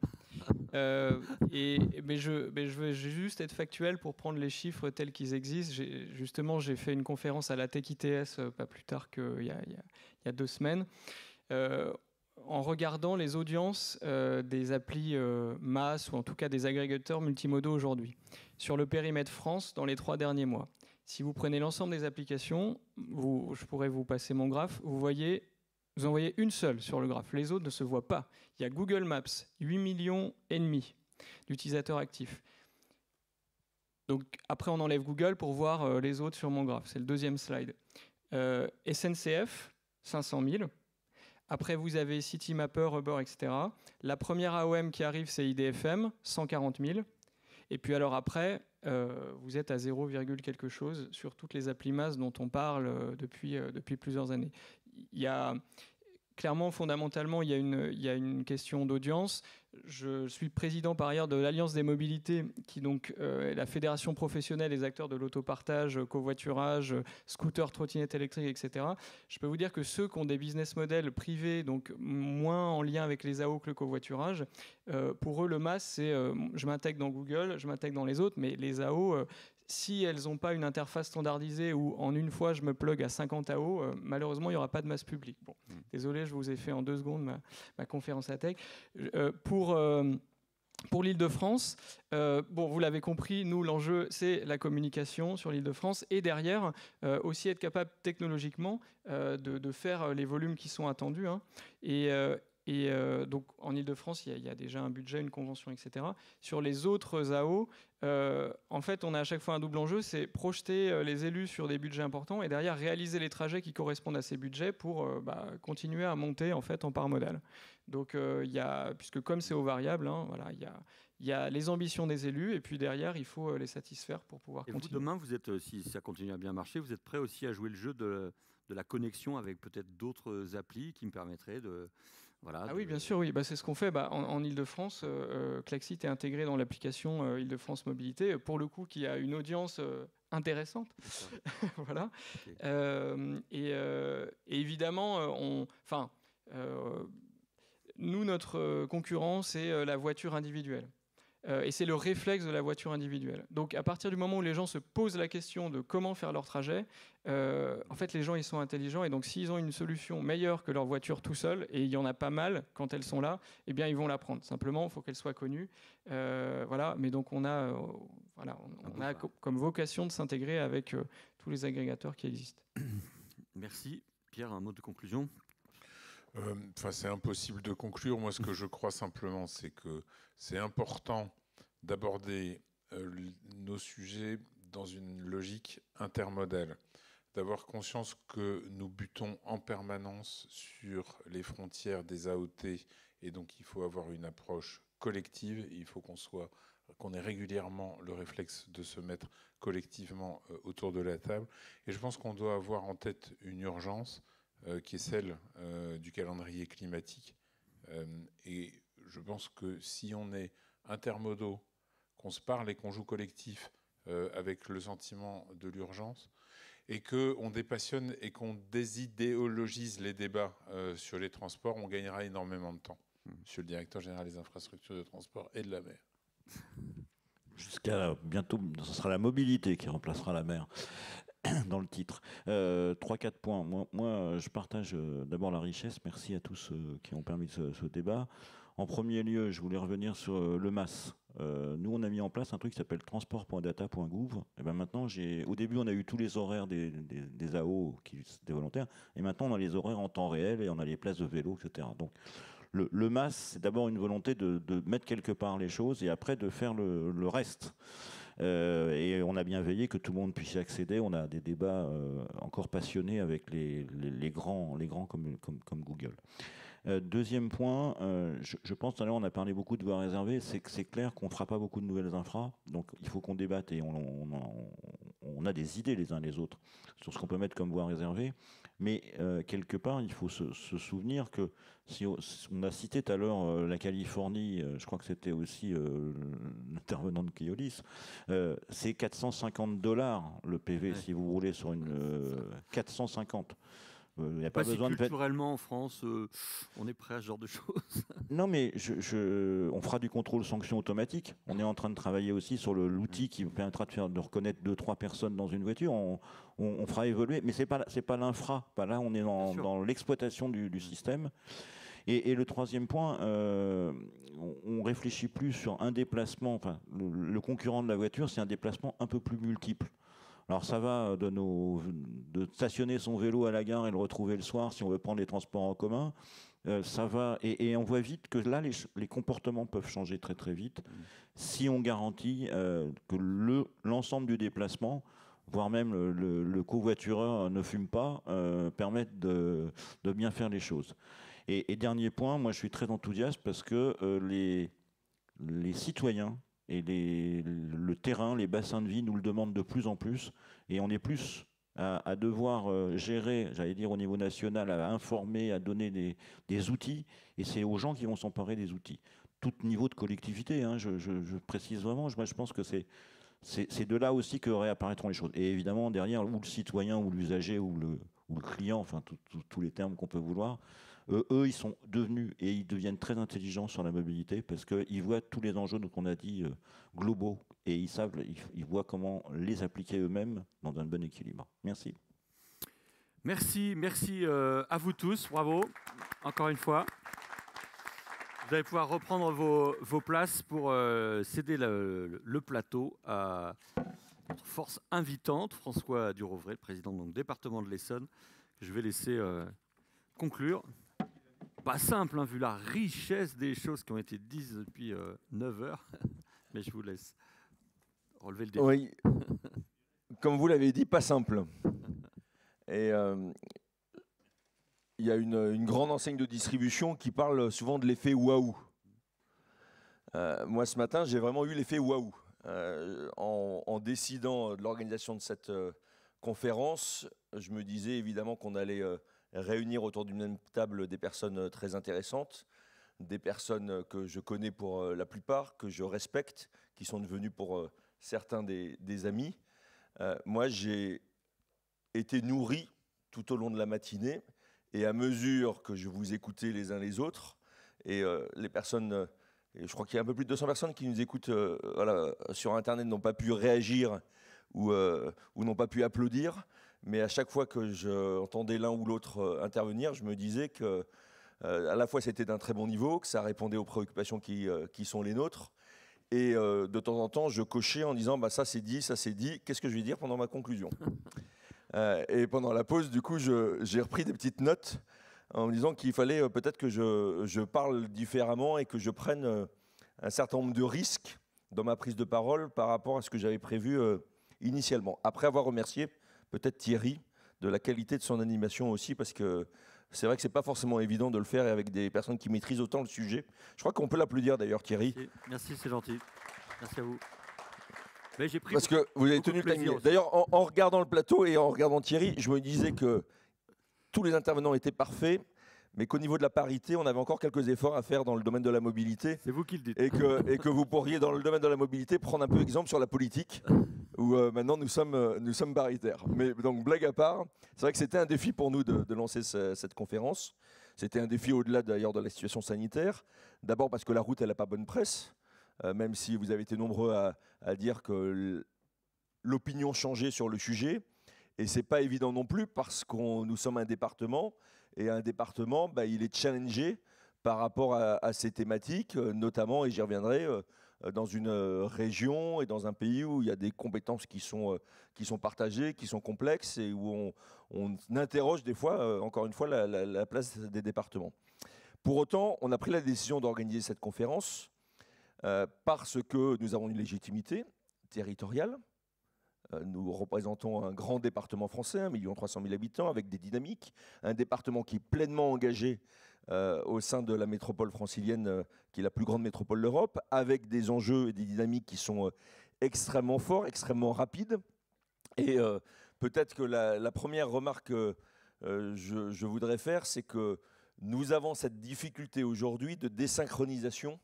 Mais je vais juste être factuel pour prendre les chiffres tels qu'ils existent. J'ai fait une conférence à la Tech ITS pas plus tard qu'il y a 2 semaines. En regardant les audiences des applis MAS, ou en tout cas des agrégateurs multimodaux aujourd'hui, sur le périmètre France dans les 3 derniers mois. Si vous prenez l'ensemble des applications, je pourrais vous passer mon graphe, vous en voyez une seule sur le graphe, les autres ne se voient pas. Il y a Google Maps, 8,5 millions. d'utilisateurs actifs. Donc après, on enlève Google pour voir les autres sur mon graphe. C'est le deuxième slide. SNCF, 500 000. Après, vous avez Citymapper, Uber, etc. La première AOM qui arrive, c'est IDFM, 140 000. Et puis alors après, vous êtes à 0, quelque chose sur toutes les applis masse dont on parle depuis plusieurs années. Il y a... Clairement, fondamentalement, il y a une question d'audience. Je suis président par ailleurs de l'Alliance des mobilités, qui donc est la fédération professionnelle des acteurs de l'autopartage, covoiturage, scooter, trottinette électrique, etc. Je peux vous dire que ceux qui ont des business models privés, donc moins en lien avec les AO que le covoiturage, pour eux, le MaaS, c'est je m'intègre dans Google, je m'intègre dans les autres, mais les AO... si elles n'ont pas une interface standardisée où en une fois je me plug à 50 AO, malheureusement il n'y aura pas de masse publique. Bon, désolé, je vous ai fait en 2 secondes ma conférence à tech. Pour l'Île-de-France, bon, vous l'avez compris, nous l'enjeu c'est la communication sur l'Île-de-France et derrière aussi être capable technologiquement de faire les volumes qui sont attendus. Hein, et donc en Ile-de-France, il y a déjà un budget, une convention, etc. Sur les autres AO, en fait, on a à chaque fois un double enjeu, c'est projeter les élus sur des budgets importants et derrière réaliser les trajets qui correspondent à ces budgets pour continuer à monter en fait en part modale. Donc puisque comme c'est aux variables, hein, voilà, il y a les ambitions des élus et puis derrière, il faut les satisfaire pour pouvoir continuer. Vous, demain, vous êtes, si ça continue à bien marcher, vous êtes prêt aussi à jouer le jeu de la connexion avec peut-être d'autres applis qui me permettraient de... Voilà, oui, bien sûr, oui. C'est ce qu'on fait. En Ile-de-France, Klaxit est intégré dans l'application Ile-de-France Mobilité, pour le coup, qui a une audience intéressante. Voilà. Okay. Et évidemment, nous, notre concurrent, c'est la voiture individuelle. Et c'est le réflexe de la voiture individuelle. Donc, à partir du moment où les gens se posent la question de comment faire leur trajet, en fait, les gens, ils sont intelligents. Et donc, s'ils ont une solution meilleure que leur voiture tout seul, et il y en a pas mal quand elles sont là, eh bien, ils vont la prendre. Simplement, il faut qu'elle soit connue. Voilà. Mais donc, on a comme vocation de s'intégrer avec tous les agrégateurs qui existent. Merci. Pierre, un mot de conclusion ? C'est impossible de conclure. Moi, ce que je crois simplement, c'est que c'est important d'aborder nos sujets dans une logique intermodale, d'avoir conscience que nous butons en permanence sur les frontières des AOT et donc il faut avoir une approche collective. Il faut qu'on ait régulièrement le réflexe de se mettre collectivement autour de la table. Et je pense qu'on doit avoir en tête une urgence qui est celle du calendrier climatique. Et je pense que si on est intermodaux, qu'on se parle et qu'on joue collectif avec le sentiment de l'urgence, et qu'on dépassionne et qu'on désidéologise les débats sur les transports, on gagnera énormément de temps. Monsieur le directeur général des infrastructures de transport et de la mer. Jusqu'à bientôt, ce sera la mobilité qui remplacera la mer. Dans le titre. 3-4 points. Moi, je partage d'abord la richesse. Merci à tous ceux qui ont permis ce débat. En premier lieu, je voulais revenir sur le MaaS. Nous, on a mis en place un truc qui s'appelle transport.data.gouv. Et ben maintenant, au début, on a eu tous les horaires des AO, des volontaires, et maintenant, on a les horaires en temps réel et on a les places de vélo, etc. Donc, le MaaS, c'est d'abord une volonté de mettre quelque part les choses et après de faire le reste. Et on a bien veillé que tout le monde puisse y accéder. On a des débats encore passionnés avec les grands comme Google. Deuxième point, je pense, tout à l'heure, on a parlé beaucoup de voies réservées. C'est clair qu'on ne fera pas beaucoup de nouvelles infras. Donc, il faut qu'on débatte et on a des idées les uns les autres sur ce qu'on peut mettre comme voie réservée. Mais quelque part, il faut se souvenir que si on a cité tout à l'heure la Californie, je crois que c'était aussi l'intervenant de Keolis, c'est $450 le PV, si vous voulez, sur une 450. Il n'y a pas besoin si culturellement en France, on est prêt à ce genre de choses. Non, mais on fera du contrôle sanction automatique. On est en train de travailler aussi sur l'outil qui permettra de reconnaître 2-3 personnes dans une voiture. On fera évoluer, mais c'est pas l'infra. Là, on est dans l'exploitation du système. Et le troisième point, on réfléchit plus sur un déplacement. Enfin, le concurrent de la voiture, c'est un déplacement un peu plus multiple. Alors ça va de stationner son vélo à la gare et le retrouver le soir si on veut prendre les transports en commun, ça va, et on voit vite que là, les comportements peuvent changer très très vite si on garantit que l'ensemble du déplacement, voire même le covoitureur ne fume pas, permettent de bien faire les choses. Et dernier point, moi je suis très enthousiaste parce que les citoyens et le terrain, les bassins de vie nous le demandent de plus en plus, et on est plus à devoir gérer, j'allais dire au niveau national, à informer, à donner des outils, et c'est aux gens qui vont s'emparer des outils. Tout niveau de collectivité, hein, je précise vraiment, moi je pense que c'est de là aussi que réapparaîtront les choses. Et évidemment, derrière, ou le citoyen, ou l'usager, ou le client, enfin tous les termes qu'on peut vouloir, eux, ils sont devenus et ils deviennent très intelligents sur la mobilité parce qu'ils voient tous les enjeux dont on a dit globaux et ils voient comment les appliquer eux-mêmes dans un bon équilibre. Merci. Merci à vous tous. Bravo, encore une fois. Vous allez pouvoir reprendre vos places pour céder le plateau à notre force invitante, François Durovray, le président du département de l'Essonne. Je vais laisser conclure. Pas simple, hein, vu la richesse des choses qui ont été dites depuis 9 heures, mais je vous laisse relever le défi. Oui, comme vous l'avez dit, pas simple. Et il y a une grande enseigne de distribution qui parle souvent de l'effet waouh. Moi, ce matin, j'ai vraiment eu l'effet waouh. En décidant de l'organisation de cette conférence, je me disais évidemment qu'on allait réunir autour d'une même table des personnes très intéressantes, des personnes que je connais pour la plupart, que je respecte, qui sont devenues pour certains des amis. Moi, j'ai été nourri tout au long de la matinée, et à mesure que je vous écoutais les uns les autres, et les personnes, et je crois qu'il y a un peu plus de 200 personnes qui nous écoutent voilà, sur Internet, n'ont pas pu réagir ou n'ont pas pu applaudir. Mais à chaque fois que j'entendais l'un ou l'autre intervenir, je me disais que à la fois c'était d'un très bon niveau, que ça répondait aux préoccupations qui sont les nôtres. Et de temps en temps, je cochais en disant bah, ça c'est dit, qu'est-ce que je vais dire pendant ma conclusion et pendant la pause, du coup, j'ai repris des petites notes en me disant qu'il fallait peut-être que je parle différemment et que je prenne un certain nombre de risques dans ma prise de parole par rapport à ce que j'avais prévu initialement. Après avoir remercié peut-être Thierry de la qualité de son animation aussi, parce que c'est vrai que c'est pas forcément évident de le faire avec des personnes qui maîtrisent autant le sujet. Je crois qu'on peut l'applaudir d'ailleurs, Thierry. Merci, c'est gentil. Merci à vous. Mais j'ai pris parce que vous avez tenu le timing. D'ailleurs, en regardant le plateau et en regardant Thierry, je me disais que tous les intervenants étaient parfaits, mais qu'au niveau de la parité, on avait encore quelques efforts à faire dans le domaine de la mobilité. C'est vous qui le dites. Et que vous pourriez, dans le domaine de la mobilité, prendre un peu exemple sur la politique, où maintenant nous sommes paritaires. Mais donc, blague à part, c'est vrai que c'était un défi pour nous de lancer cette conférence. C'était un défi au-delà d'ailleurs de la situation sanitaire. D'abord parce que la route, elle n'a pas bonne presse, même si vous avez été nombreux à dire que l'opinion changeait sur le sujet. Et ce n'est pas évident non plus parce que nous sommes un département, et un département, bah, il est challengé par rapport à ces thématiques, notamment, et j'y reviendrai, dans une région et dans un pays où il y a des compétences qui sont partagées, qui sont complexes, et où on interroge des fois, encore une fois, la place des départements. Pour autant, on a pris la décision d'organiser cette conférence parce que nous avons une légitimité territoriale. Nous représentons un grand département français, 1 300 000 habitants, avec des dynamiques. Un département qui est pleinement engagé au sein de la métropole francilienne, qui est la plus grande métropole d'Europe, avec des enjeux et des dynamiques qui sont extrêmement forts, extrêmement rapides. Et peut-être que la première remarque que je voudrais faire, c'est que nous avons cette difficulté aujourd'hui de désynchronisation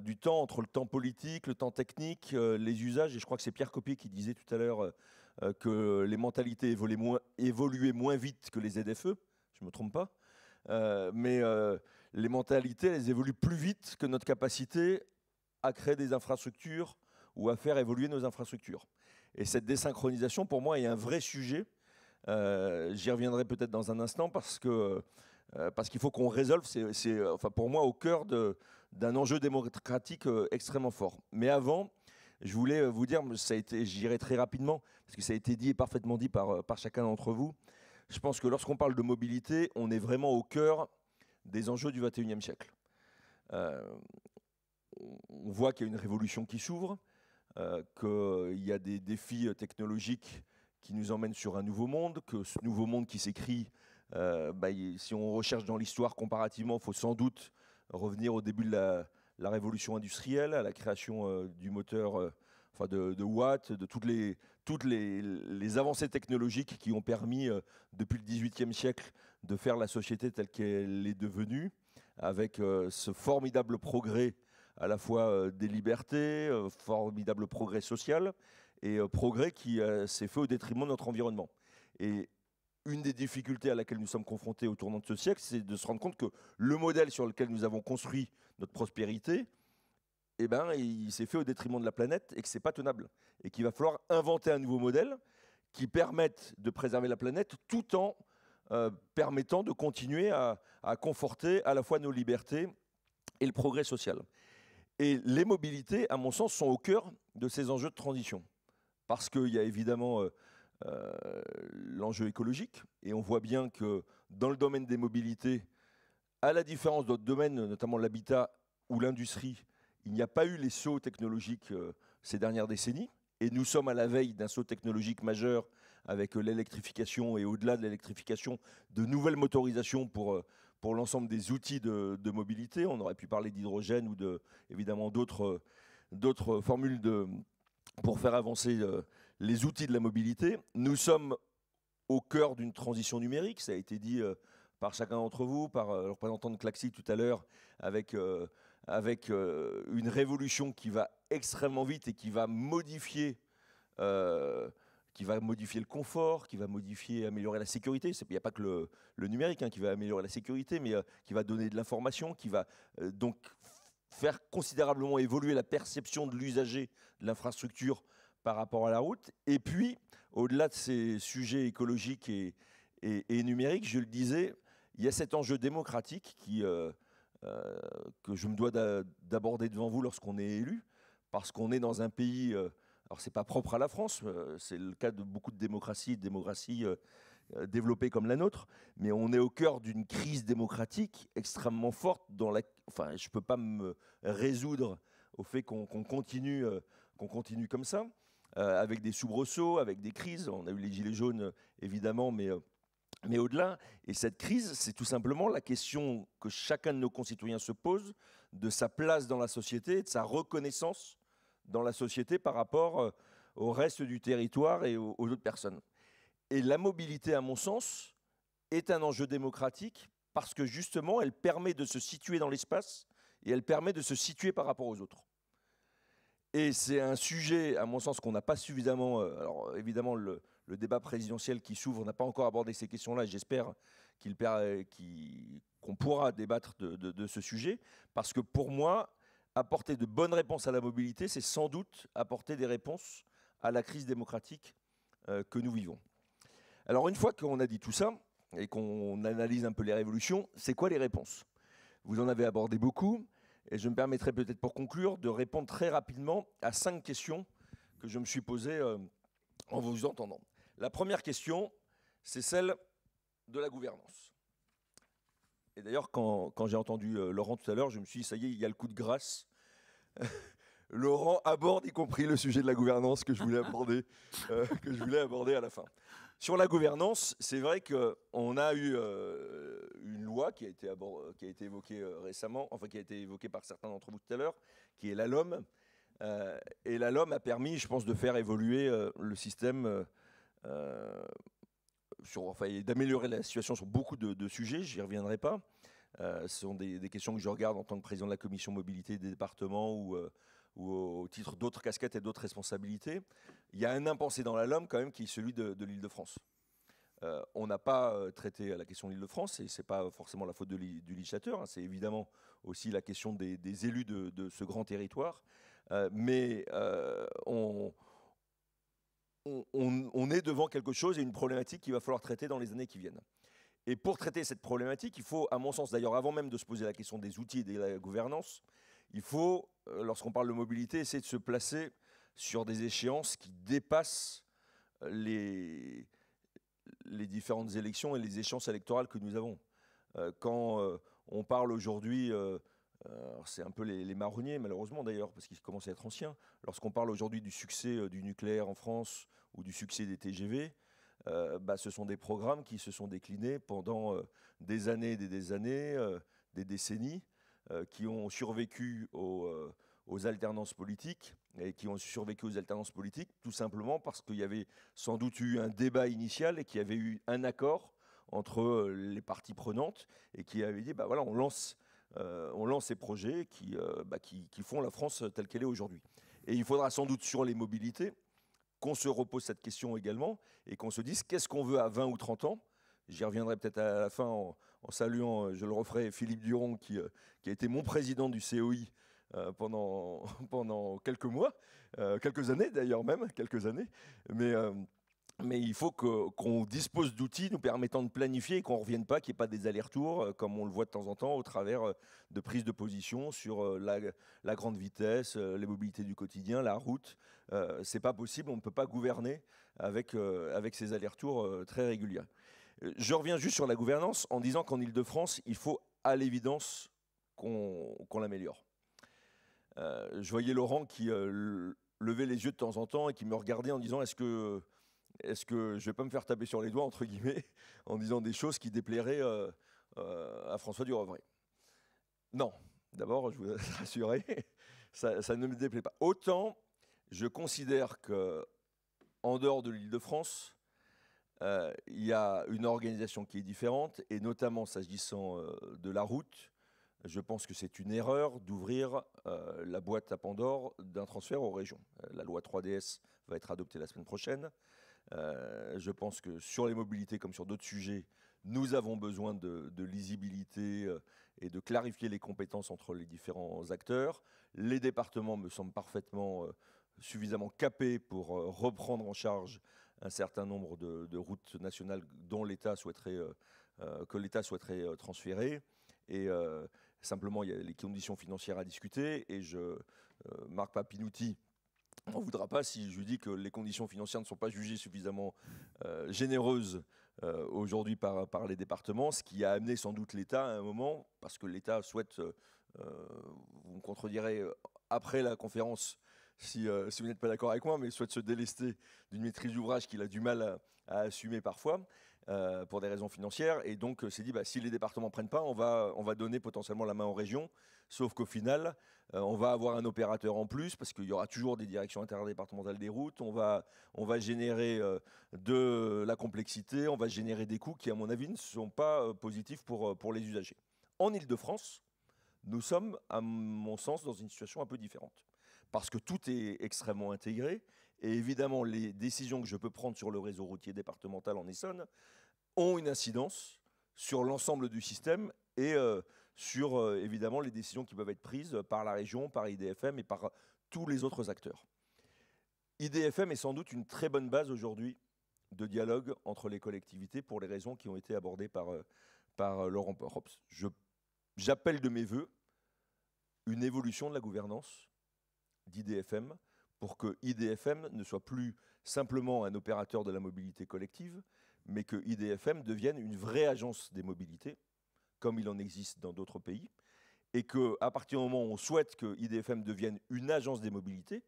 du temps entre le temps politique, le temps technique, les usages. Et je crois que c'est Pierre Copier qui disait tout à l'heure que les mentalités évoluaient moins vite que les ZFE. Je ne me trompe pas. Mais les mentalités, elles évoluent plus vite que notre capacité à créer des infrastructures ou à faire évoluer nos infrastructures. Et cette désynchronisation, pour moi, est un vrai sujet. J'y reviendrai peut-être dans un instant parce qu'il faut qu'on résolve. C'est enfin, pour moi au cœur d'un enjeu démocratique extrêmement fort. Mais avant, je voulais vous dire, j'irai très rapidement, parce que ça a été dit et parfaitement dit par chacun d'entre vous. Je pense que lorsqu'on parle de mobilité, on est vraiment au cœur des enjeux du XXIe siècle. On voit qu'il y a une révolution qui s'ouvre, qu'il y a des défis technologiques qui nous emmènent sur un nouveau monde, que ce nouveau monde qui s'écrit, si on recherche dans l'histoire comparativement, il faut sans doute revenir au début de la révolution industrielle, à la création du moteur de Watt, de toutes les avancées technologiques qui ont permis, depuis le XVIIIe siècle, de faire la société telle qu'elle est devenue, avec ce formidable progrès à la fois des libertés, formidable progrès social, et progrès qui s'est fait au détriment de notre environnement. Et une des difficultés à laquelle nous sommes confrontés au tournant de ce siècle, c'est de se rendre compte que le modèle sur lequel nous avons construit notre prospérité, il s'est fait au détriment de la planète et que ce n'est pas tenable. Et qu'il va falloir inventer un nouveau modèle qui permette de préserver la planète tout en permettant de continuer à conforter à la fois nos libertés et le progrès social. Et les mobilités, à mon sens, sont au cœur de ces enjeux de transition. Parce qu'il y a évidemment l'enjeu écologique, et on voit bien que dans le domaine des mobilités, à la différence d'autres domaines, notamment l'habitat ou l'industrie, il n'y a pas eu les sauts technologiques ces dernières décennies, et nous sommes à la veille d'un saut technologique majeur avec l'électrification et au-delà de l'électrification, de nouvelles motorisations pour l'ensemble des outils de mobilité. On aurait pu parler d'hydrogène ou évidemment d'autres formules pour faire avancer les outils de la mobilité. Nous sommes au cœur d'une transition numérique, ça a été dit par chacun d'entre vous, par le représentant de Klaxit tout à l'heure, avec une révolution qui va extrêmement vite et qui va modifier le confort, qui va améliorer la sécurité. Il n'y a pas que le numérique qui va améliorer la sécurité, mais qui va donner de l'information, qui va donc faire considérablement évoluer la perception de l'usager de l'infrastructure par rapport à la route. Et puis, au-delà de ces sujets écologiques et numériques, je le disais, il y a cet enjeu démocratique que je me dois d'aborder devant vous lorsqu'on est élu, parce qu'on est dans un pays, alors c'est pas propre à la France, c'est le cas de beaucoup de démocraties développées comme la nôtre, mais on est au cœur d'une crise démocratique extrêmement forte je ne peux pas me résoudre au fait qu'on continue comme ça, avec des soubresauts, avec des crises. On a eu les gilets jaunes, évidemment, mais au-delà. Et cette crise, c'est tout simplement la question que chacun de nos concitoyens se pose de sa place dans la société, de sa reconnaissance dans la société par rapport au reste du territoire et aux autres personnes. Et la mobilité, à mon sens, est un enjeu démocratique parce que justement, elle permet de se situer dans l'espace et elle permet de se situer par rapport aux autres. Et c'est un sujet, à mon sens, qu'on n'a pas suffisamment... alors évidemment, le débat présidentiel qui s'ouvre n'a pas encore abordé ces questions-là. J'espère qu'on pourra débattre de ce sujet, parce que pour moi, apporter de bonnes réponses à la mobilité, c'est sans doute apporter des réponses à la crise démocratique que nous vivons. Alors une fois qu'on a dit tout ça, et qu'on analyse un peu les révolutions, c'est quoi les réponses? Vous en avez abordé beaucoup, et je me permettrai peut-être pour conclure de répondre très rapidement à 5 questions que je me suis posées en vous entendant. La première question, c'est celle de la gouvernance. Et d'ailleurs, quand j'ai entendu Laurent tout à l'heure, je me suis dit, ça y est, il y a le coup de grâce. Laurent aborde y compris le sujet de la gouvernance que je voulais aborder à la fin. Sur la gouvernance, c'est vrai qu'on a eu une loi qui a été évoquée récemment, enfin qui a été évoquée par certains d'entre vous tout à l'heure, qui est la LOM. Et la LOM a permis, je pense, de faire évoluer le système, d'améliorer la situation sur beaucoup de sujets, j'y reviendrai pas. Ce sont des questions que je regarde en tant que président de la commission mobilité des départements ou au titre d'autres casquettes et d'autres responsabilités. Il y a un impensé dans la LOM quand même qui est celui de l'Île-de-France. On n'a pas traité la question de l'Île-de-France, et ce n'est pas forcément la faute du législateur, c'est évidemment aussi la question des élus de ce grand territoire. Mais on est devant quelque chose et une problématique qu'il va falloir traiter dans les années qui viennent. Et pour traiter cette problématique, il faut, à mon sens, d'ailleurs, avant même de se poser la question des outils et de la gouvernance, il faut, lorsqu'on parle de mobilité, essayer de se placer sur des échéances qui dépassent les différentes élections et les échéances électorales que nous avons. Quand on parle aujourd'hui, c'est un peu les marronniers malheureusement d'ailleurs, parce qu'ils commencent à être anciens, lorsqu'on parle aujourd'hui du succès du nucléaire en France ou du succès des TGV, ce sont des programmes qui se sont déclinés pendant des années, des décennies, qui ont survécu aux alternances politiques, et qui ont survécu aux alternances politiques tout simplement parce qu'il y avait sans doute eu un débat initial et qu'il y avait eu un accord entre les parties prenantes et qui avait dit voilà, on lance ces projets qui font la France telle qu'elle est aujourd'hui. Et il faudra sans doute sur les mobilités qu'on se repose cette question également et qu'on se dise qu'est-ce qu'on veut à 20 ou 30 ans. J'y reviendrai peut-être à la fin en saluant, je le referai, Philippe Duron qui a été mon président du COI pendant quelques mois, quelques années d'ailleurs même, quelques années. Mais il faut qu'on dispose d'outils nous permettant de planifier et qu'on ne revienne pas, qu'il n'y ait pas des allers-retours, comme on le voit de temps en temps, au travers de prises de position sur la grande vitesse, les mobilités du quotidien, la route. Ce n'est pas possible, on ne peut pas gouverner avec ces allers-retours très réguliers. Je reviens juste sur la gouvernance en disant qu'en Ile-de-France, il faut à l'évidence qu'on l'améliore. Je voyais Laurent qui levait les yeux de temps en temps et qui me regardait en disant est-ce que je ne vais pas me faire taper sur les doigts, entre guillemets, en disant des choses qui déplairaient à François Durovray? Non, d'abord, je vous rassurer, ça ne me déplaît pas. Autant, je considère qu'en dehors de l'Île-de-France, il y a une organisation qui est différente, et notamment s'agissant de la route, je pense que c'est une erreur d'ouvrir la boîte à Pandore d'un transfert aux régions. La loi 3DS va être adoptée la semaine prochaine. Je pense que sur les mobilités comme sur d'autres sujets, nous avons besoin de lisibilité et de clarifier les compétences entre les différents acteurs. Les départements me semblent parfaitement suffisamment capés pour reprendre en charge un certain nombre de routes nationales dont l'État souhaiterait transférer. Et simplement, il y a les conditions financières à discuter. Et Marc Papinutti on ne voudra pas si je lui dis que les conditions financières ne sont pas jugées suffisamment généreuses aujourd'hui par les départements, ce qui a amené sans doute l'État à un moment, parce que l'État souhaite, vous me contredirez après la conférence si vous n'êtes pas d'accord avec moi, mais souhaite se délester d'une maîtrise d'ouvrage qu'il a du mal à assumer parfois. Pour des raisons financières, et donc s'est dit si les départements ne prennent pas, on va donner potentiellement la main aux régions, sauf qu'au final, on va avoir un opérateur en plus, parce qu'il y aura toujours des directions interdépartementales des routes, on va générer de la complexité, on va générer des coûts qui, à mon avis, ne sont pas positifs pour les usagers. En Ile-de-France, nous sommes, à mon sens, dans une situation un peu différente, parce que tout est extrêmement intégré, et évidemment, les décisions que je peux prendre sur le réseau routier départemental en Essonne ont une incidence sur l'ensemble du système et sur, évidemment, les décisions qui peuvent être prises par la région, par IDFM et par tous les autres acteurs. IDFM est sans doute une très bonne base aujourd'hui de dialogue entre les collectivités pour les raisons qui ont été abordées par Laurent Rops. J'appelle de mes voeux une évolution de la gouvernance d'IDFM pour que IDFM ne soit plus simplement un opérateur de la mobilité collective, mais que IDFM devienne une vraie agence des mobilités, comme il en existe dans d'autres pays, et qu'à partir du moment où on souhaite que IDFM devienne une agence des mobilités,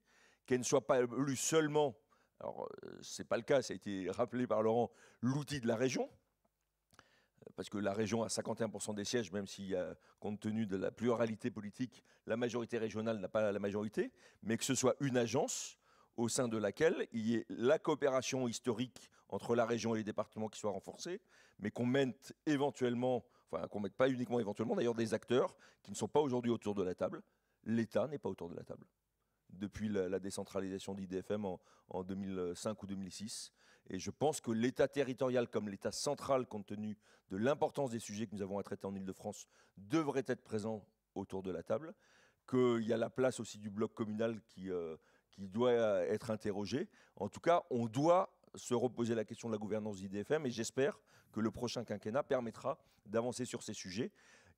qu'elle ne soit pas plus seulement, alors ce n'est pas le cas, ça a été rappelé par Laurent, l'outil de la région, parce que la région a 51% des sièges, même si, compte tenu de la pluralité politique, la majorité régionale n'a pas la majorité, mais que ce soit une agence au sein de laquelle il y ait la coopération historique entre la région et les départements qui soit renforcée, mais qu'on mette éventuellement, enfin qu'on ne mette pas uniquement éventuellement, d'ailleurs des acteurs qui ne sont pas aujourd'hui autour de la table. L'État n'est pas autour de la table depuis la décentralisation d'IDFM en 2005 ou 2006. Et je pense que l'État territorial comme l'État central, compte tenu de l'importance des sujets que nous avons à traiter en Ile-de-France, devrait être présent autour de la table, qu'il y a la place aussi du bloc communal qui doit être interrogé. En tout cas, on doit se reposer la question de la gouvernance d'IDFM et j'espère que le prochain quinquennat permettra d'avancer sur ces sujets.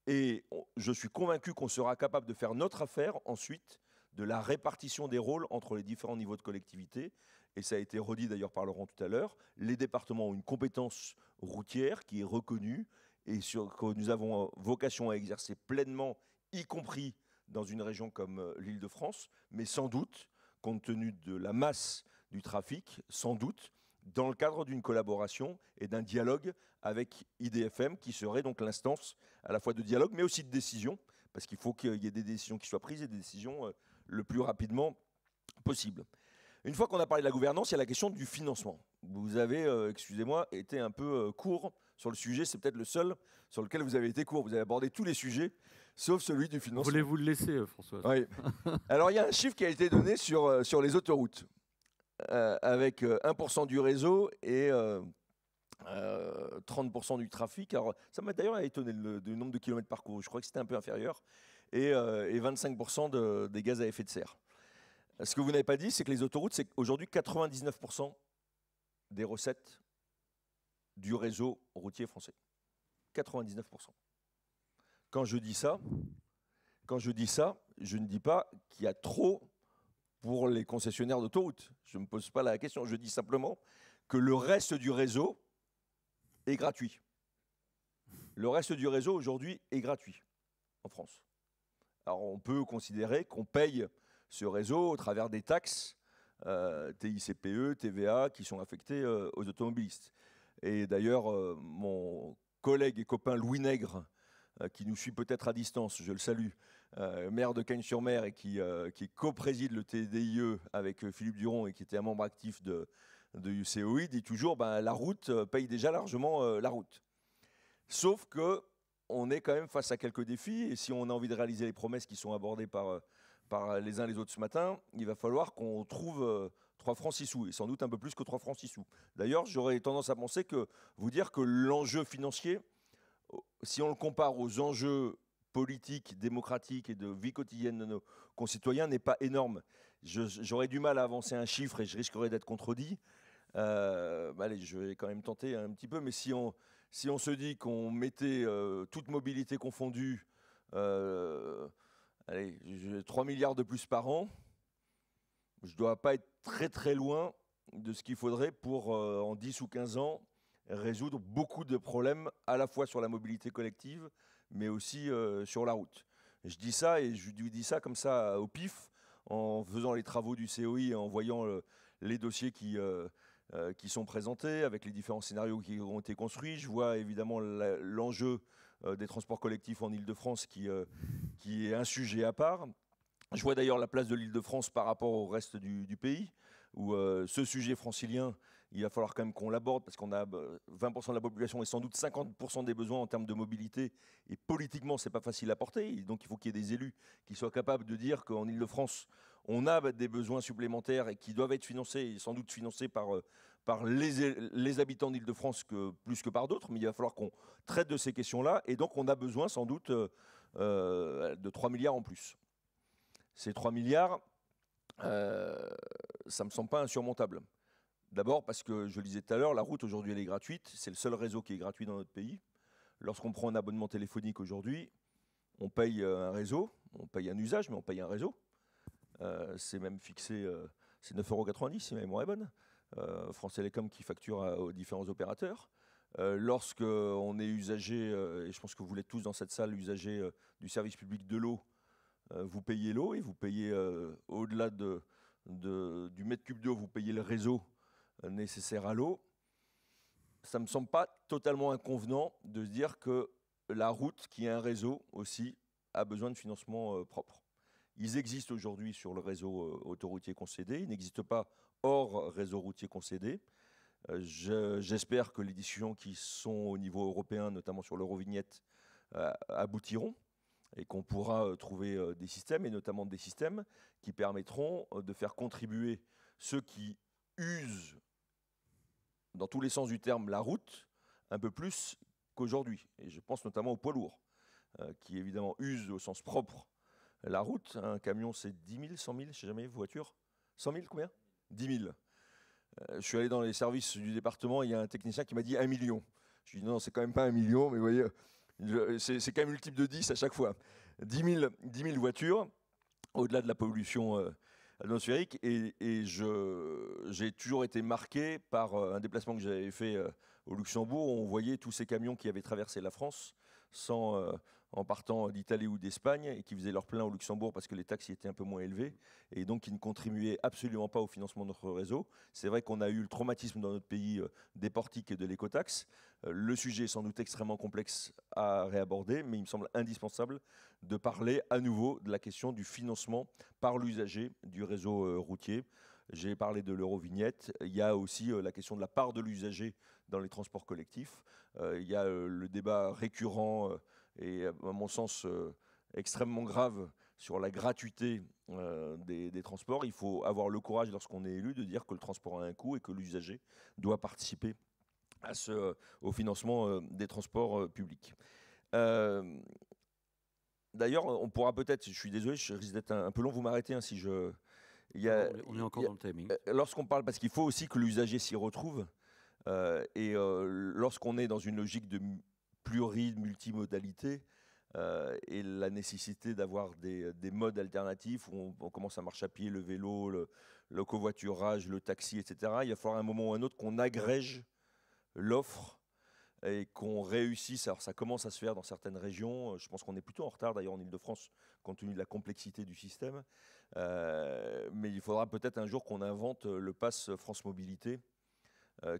Et je suis convaincu qu'on sera capable de faire notre affaire ensuite de la répartition des rôles entre les différents niveaux de collectivité. Et ça a été redit d'ailleurs par Laurent tout à l'heure, les départements ont une compétence routière qui est reconnue et que nous avons vocation à exercer pleinement, y compris dans une région comme l'Île-de-France, mais sans doute, compte tenu de la masse du trafic, sans doute, dans le cadre d'une collaboration et d'un dialogue avec IDFM, qui serait donc l'instance à la fois de dialogue, mais aussi de décision, parce qu'il faut qu'il y ait des décisions qui soient prises et des décisions le plus rapidement possible. Une fois qu'on a parlé de la gouvernance, il y a la question du financement. Vous avez, excusez-moi, été un peu court sur le sujet, c'est peut-être le seul sur lequel vous avez été court. Vous avez abordé tous les sujets, sauf celui du financement. Voulez-vous le laisser, François? Oui. Alors, il y a un chiffre qui a été donné sur les autoroutes, avec 1% du réseau et 30% du trafic. Alors, ça m'a d'ailleurs étonné du nombre de kilomètres parcourus. Je crois que c'était un peu inférieur. Et 25% des gaz à effet de serre. Ce que vous n'avez pas dit, c'est que les autoroutes, c'est aujourd'hui 99% des recettes du réseau routier français. 99%. Quand je dis ça, je ne dis pas qu'il y a trop pour les concessionnaires d'autoroutes. Je ne me pose pas la question. Je dis simplement que le reste du réseau est gratuit. Le reste du réseau, aujourd'hui, est gratuit en France. Alors, on peut considérer qu'on paye ce réseau au travers des taxes, TICPE, TVA, qui sont affectées aux automobilistes. Et d'ailleurs, mon collègue et copain Louis Nègre, qui nous suit peut-être à distance, je le salue, maire de Cagnes-sur-Mer et qui co-préside le TDIE avec Philippe Duron et qui était un membre actif de UCOI, dit toujours la route paye déjà largement la route. Sauf qu'on est quand même face à quelques défis, et si on a envie de réaliser les promesses qui sont abordées par les uns les autres ce matin, il va falloir qu'on trouve 3 francs 6 sous, et sans doute un peu plus que 3 francs 6 sous. D'ailleurs, j'aurais tendance à penser vous dire que l'enjeu financier, si on le compare aux enjeux politiques, démocratiques et de vie quotidienne de nos concitoyens, n'est pas énorme. J'aurais du mal à avancer un chiffre et je risquerais d'être contredit. Allez, je vais quand même tenter un petit peu, mais si on se dit qu'on mettait toute mobilité confondue, allez, 3 milliards de plus par an, je ne dois pas être très très loin de ce qu'il faudrait pour, en 10 ou 15 ans, résoudre beaucoup de problèmes, à la fois sur la mobilité collective, mais aussi sur la route. Et je dis ça, et je lui dis ça comme ça au pif, en faisant les travaux du COI et en voyant les dossiers qui sont présentés, avec les différents scénarios qui ont été construits. Je vois évidemment l'enjeu des transports collectifs en Île-de-France qui est un sujet à part. Je vois d'ailleurs la place de l'Île-de-France par rapport au reste du pays, où ce sujet francilien, il va falloir quand même qu'on l'aborde, parce qu'on a 20% de la population et sans doute 50% des besoins en termes de mobilité, et politiquement, ce n'est pas facile à porter. Et donc il faut qu'il y ait des élus qui soient capables de dire qu'en Île-de-France, on a des besoins supplémentaires et qui doivent être financés, et sans doute financés par les habitants d'Île-de-France plus que par d'autres, mais il va falloir qu'on traite de ces questions-là, et donc on a besoin sans doute de 3 milliards en plus. Ces 3 milliards, ça ne me semble pas insurmontable. D'abord parce que, je le disais tout à l'heure, la route aujourd'hui elle est gratuite, c'est le seul réseau qui est gratuit dans notre pays. Lorsqu'on prend un abonnement téléphonique aujourd'hui, on paye un réseau, on paye un usage, mais on paye un réseau. C'est même fixé, c'est 9,90 € si ma mémoire est bonne. France Télécom qui facture aux différents opérateurs. Lorsqu'on est usager, et je pense que vous l'êtes tous dans cette salle, usager du service public de l'eau, vous payez l'eau et vous payez, au-delà du mètre cube d'eau, vous payez le réseau nécessaire à l'eau. Ça ne me semble pas totalement inconvenant de se dire que la route, qui est un réseau aussi, a besoin de financement propre. Ils existent aujourd'hui sur le réseau autoroutier concédé, ils n'existent pas hors réseau routier concédé. J'espère que les discussions qui sont au niveau européen, notamment sur l'Eurovignette, aboutiront et qu'on pourra trouver des systèmes, et notamment des systèmes qui permettront de faire contribuer ceux qui usent, dans tous les sens du terme, la route, un peu plus qu'aujourd'hui. Et je pense notamment aux poids lourds, qui évidemment usent au sens propre la route. Un camion, c'est 10 000, 100 000, je ne sais jamais, voiture 100 000, combien 10 000. Je suis allé dans les services du département, il y a un technicien qui m'a dit 1 million. Je lui ai dit non, c'est quand même pas 1 million, mais vous voyez, c'est quand même multiple de 10 à chaque fois. 10 000 voitures, au-delà de la pollution atmosphérique, et j'ai toujours été marqué par un déplacement que j'avais fait Au Luxembourg, on voyait tous ces camions qui avaient traversé la France en partant d'Italie ou d'Espagne et qui faisaient leur plein au Luxembourg parce que les taxes y étaient un peu moins élevées et donc qui ne contribuaient absolument pas au financement de notre réseau. C'est vrai qu'on a eu le traumatisme dans notre pays des portiques et de l'écotaxe. Le sujet est sans doute extrêmement complexe à réaborder, mais il me semble indispensable de parler à nouveau de la question du financement par l'usager du réseau routier. J'ai parlé de l'Eurovignette. Il y a aussi la question de la part de l'usager dans les transports collectifs. Il y a le débat récurrent et, à mon sens, extrêmement grave sur la gratuité des transports. Il faut avoir le courage, lorsqu'on est élu, de dire que le transport a un coût et que l'usager doit participer au financement des transports publics. D'ailleurs, on pourra peut-être, je suis désolé, je risque d'être un peu long, vous m'arrêtez si je... On est encore dans le timing. Lorsqu'on parle, parce qu'il faut aussi que l'usager s'y retrouve, lorsqu'on est dans une logique de multimodalité, et la nécessité d'avoir des modes alternatifs où on commence à marcher à pied, le vélo, le covoiturage, le taxi, etc., il va falloir à un moment ou à un autre qu'on agrège l'offre et qu'on réussisse. Alors ça commence à se faire dans certaines régions. Je pense qu'on est plutôt en retard d'ailleurs en Ile-de-France compte tenu de la complexité du système. Mais il faudra peut-être un jour qu'on invente le pass France Mobilité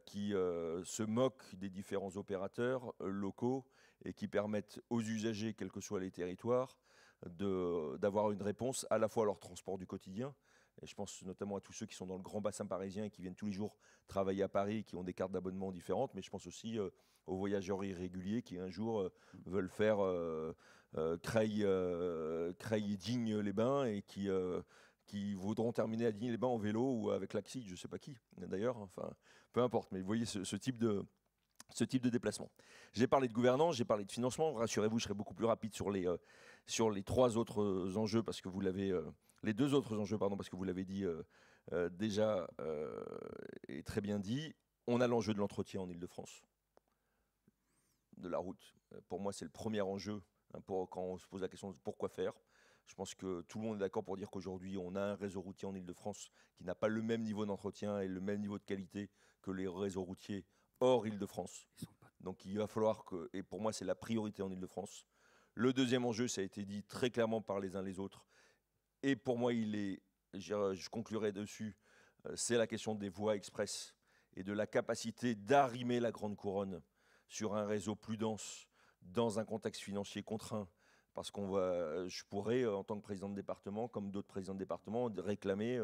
qui se moque des différents opérateurs locaux et qui permettent aux usagers, quels que soient les territoires, d'avoir une réponse à la fois à leur transport du quotidien. Et je pense notamment à tous ceux qui sont dans le grand bassin parisien et qui viennent tous les jours travailler à Paris, qui ont des cartes d'abonnement différentes, mais je pense aussi aux voyageurs irréguliers qui un jour veulent faire Creil-Digne-les-Bains et qui voudront terminer à Digne-les-Bains en vélo ou avec l'Axi, je ne sais pas qui d'ailleurs, enfin peu importe, mais vous voyez ce type de déplacement. J'ai parlé de gouvernance, j'ai parlé de financement, rassurez-vous, je serai beaucoup plus rapide sur les trois autres enjeux, parce que vous l'avez... les deux autres enjeux, pardon, parce que vous l'avez dit déjà et très bien dit. On a l'enjeu de l'entretien en Ile-de-France, de la route. Pour moi, c'est le premier enjeu quand on se pose la question de pourquoi faire. Je pense que tout le monde est d'accord pour dire qu'aujourd'hui, on a un réseau routier en Ile-de-France qui n'a pas le même niveau d'entretien et le même niveau de qualité que les réseaux routiers hors Ile-de-France. Donc il va falloir que, et pour moi, c'est la priorité en Ile-de-France. Le deuxième enjeu, ça a été dit très clairement par les uns les autres, et pour moi, je conclurai dessus, c'est la question des voies express et de la capacité d'arrimer la Grande Couronne sur un réseau plus dense dans un contexte financier contraint. Parce je pourrais, en tant que président de département, comme d'autres présidents de département, réclamer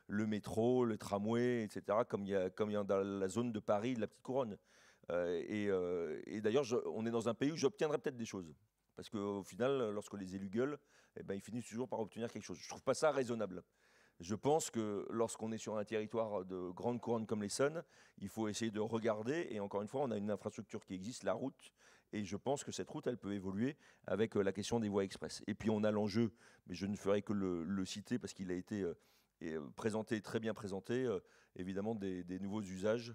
le métro, le tramway, etc., comme il y a dans la zone de Paris, de la Petite Couronne. Et d'ailleurs, on est dans un pays où j'obtiendrai peut-être des choses. Parce qu'au final, lorsque les élus gueulent, ils finissent toujours par obtenir quelque chose. Je ne trouve pas ça raisonnable. Je pense que lorsqu'on est sur un territoire de grande couronne comme l'Essonne, il faut essayer de regarder. Et encore une fois, on a une infrastructure qui existe, la route. Et je pense que cette route, elle peut évoluer avec la question des voies express. Et puis on a l'enjeu, mais je ne ferai que le citer parce qu'il a été présenté, très bien présenté, évidemment des nouveaux usages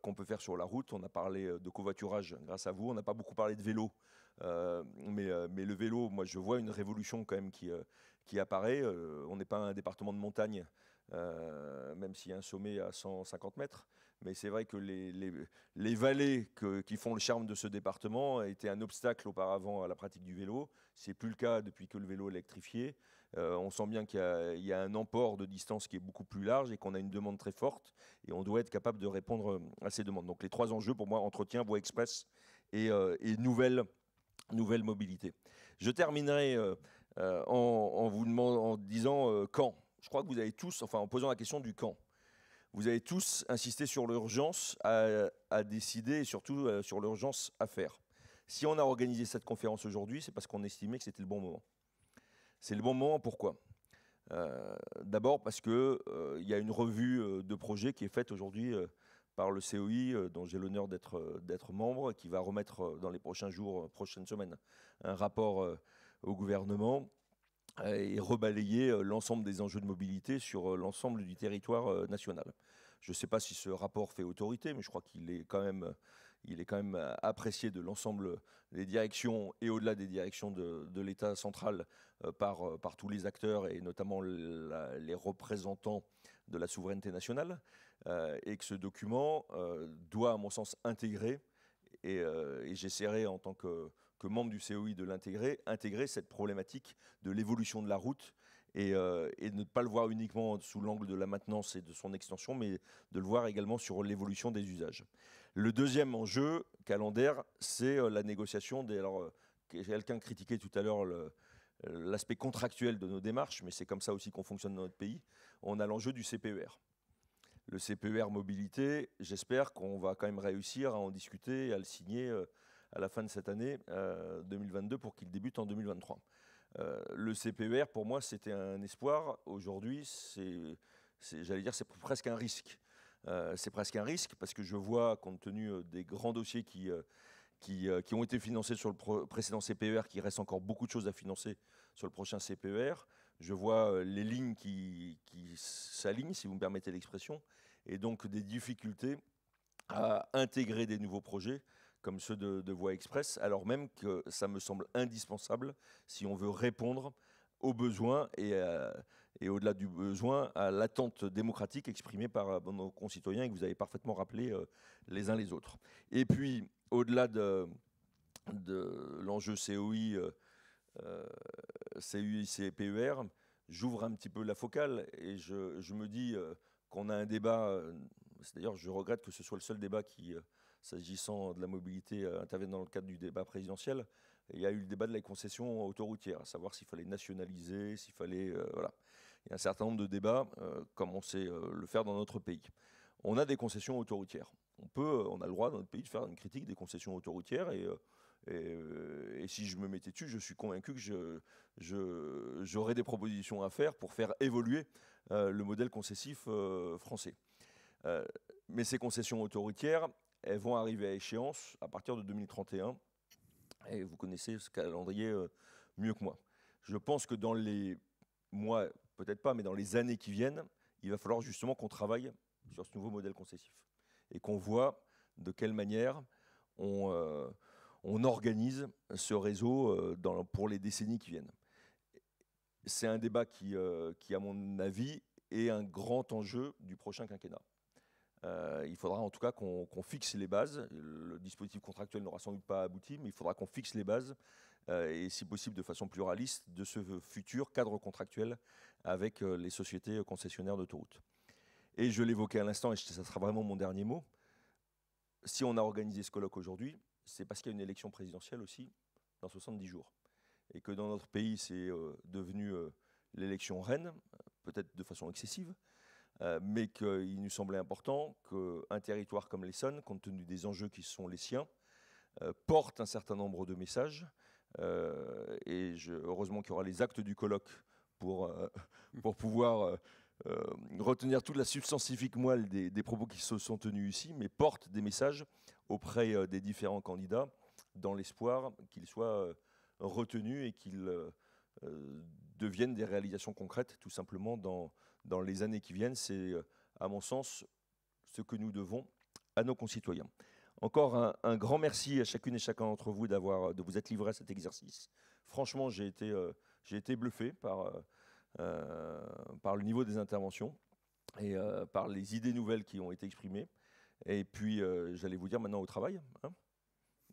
qu'on peut faire sur la route. On a parlé de covoiturage grâce à vous. On n'a pas beaucoup parlé de vélo. Mais le vélo, moi je vois une révolution quand même qui apparaît. On n'est pas un département de montagne, même s'il y a un sommet à 150 mètres. Mais c'est vrai que les vallées qui font le charme de ce département étaient un obstacle auparavant à la pratique du vélo. Ce n'est plus le cas depuis que le vélo est électrifié. On sent bien qu'il y a un emport de distance qui est beaucoup plus large et qu'on a une demande très forte. Et on doit être capable de répondre à ces demandes. Donc les trois enjeux pour moi, entretien, voie express et nouvelle mobilité. Je terminerai en disant quand. Je crois que vous avez tous, en posant la question du quand, vous avez tous insisté sur l'urgence à décider et surtout sur l'urgence à faire. Si on a organisé cette conférence aujourd'hui, c'est parce qu'on estimait que c'était le bon moment. C'est le bon moment, pourquoi ? D'abord parce qu'il y a une revue de projet qui est faite aujourd'hui par le COI, dont j'ai l'honneur d'être membre, qui va remettre dans les prochains jours, prochaines semaines, un rapport au gouvernement et rebalayer l'ensemble des enjeux de mobilité sur l'ensemble du territoire national. Je ne sais pas si ce rapport fait autorité, mais je crois qu'il est quand même, il est quand même apprécié de l'ensemble des directions et au-delà des directions de l'État central par tous les acteurs et notamment les représentants de la souveraineté nationale, et que ce document doit, à mon sens, intégrer, et j'essaierai en tant que membre du COI de intégrer cette problématique de l'évolution de la route et ne pas le voir uniquement sous l'angle de la maintenance et de son extension, mais de le voir également sur l'évolution des usages. Le deuxième enjeu calendaire, c'est la négociation Alors, quelqu'un critiquait tout à l'heure l'aspect contractuel de nos démarches, mais c'est comme ça aussi qu'on fonctionne dans notre pays. On a l'enjeu du CPER. Le CPER mobilité, j'espère qu'on va quand même réussir à en discuter et à le signer à la fin de cette année 2022 pour qu'il débute en 2023. Le CPER, pour moi, c'était un espoir. Aujourd'hui, j'allais dire, c'est presque un risque. C'est presque un risque parce que je vois, compte tenu des grands dossiers qui ont été financés sur le précédent CPER, qu'il reste encore beaucoup de choses à financer sur le prochain CPER. Je vois les lignes qui s'alignent, si vous me permettez l'expression, et donc des difficultés à intégrer des nouveaux projets comme ceux de Voie Express, alors même que ça me semble indispensable si on veut répondre aux besoins et au-delà du besoin, à l'attente démocratique exprimée par nos concitoyens et que vous avez parfaitement rappelé les uns les autres. Et puis, au-delà de l'enjeu COI, CUI, CPER, j'ouvre un petit peu la focale et je me dis qu'on a un débat, d'ailleurs je regrette que ce soit le seul débat qui, s'agissant de la mobilité, intervienne dans le cadre du débat présidentiel. Et il y a eu le débat de la concession autoroutière, à savoir s'il fallait nationaliser, s'il fallait... voilà. Il y a un certain nombre de débats, comme on sait le faire dans notre pays. On a des concessions autoroutières. On a le droit dans notre pays de faire une critique des concessions autoroutières et si je me mettais dessus, je suis convaincu que j'aurais des propositions à faire pour faire évoluer le modèle concessif français. Mais ces concessions autoroutières, elles vont arriver à échéance à partir de 2031. Et vous connaissez ce calendrier mieux que moi. Je pense que dans les mois, peut-être pas, mais dans les années qui viennent, il va falloir justement qu'on travaille sur ce nouveau modèle concessif et qu'on voit de quelle manière on organise ce réseau pour les décennies qui viennent. C'est un débat qui, à mon avis, est un grand enjeu du prochain quinquennat. Il faudra en tout cas qu'on fixe les bases. Le dispositif contractuel n'aura sans doute pas abouti, mais il faudra qu'on fixe les bases, et si possible de façon pluraliste, de ce futur cadre contractuel avec les sociétés concessionnaires d'autoroutes. Et je l'évoquais à l'instant, et ça sera vraiment mon dernier mot, si on a organisé ce colloque aujourd'hui, c'est parce qu'il y a une élection présidentielle aussi dans 70 jours. Et que dans notre pays, c'est devenu l'élection reine, peut-être de façon excessive, mais qu'il nous semblait important qu'un territoire comme l'Essonne, compte tenu des enjeux qui sont les siens, porte un certain nombre de messages. Heureusement qu'il y aura les actes du colloque pour pouvoir retenir toute la substantifique moelle des propos qui se sont tenus ici, mais porte des messages auprès des différents candidats dans l'espoir qu'ils soient retenus et qu'ils deviennent des réalisations concrètes, tout simplement, dans les années qui viennent. C'est, à mon sens, ce que nous devons à nos concitoyens. Encore un grand merci à chacune et chacun d'entre vous de vous être livrés à cet exercice. Franchement, j'ai été bluffé par le niveau des interventions et par les idées nouvelles qui ont été exprimées. Et puis, j'allais vous dire maintenant au travail. Hein.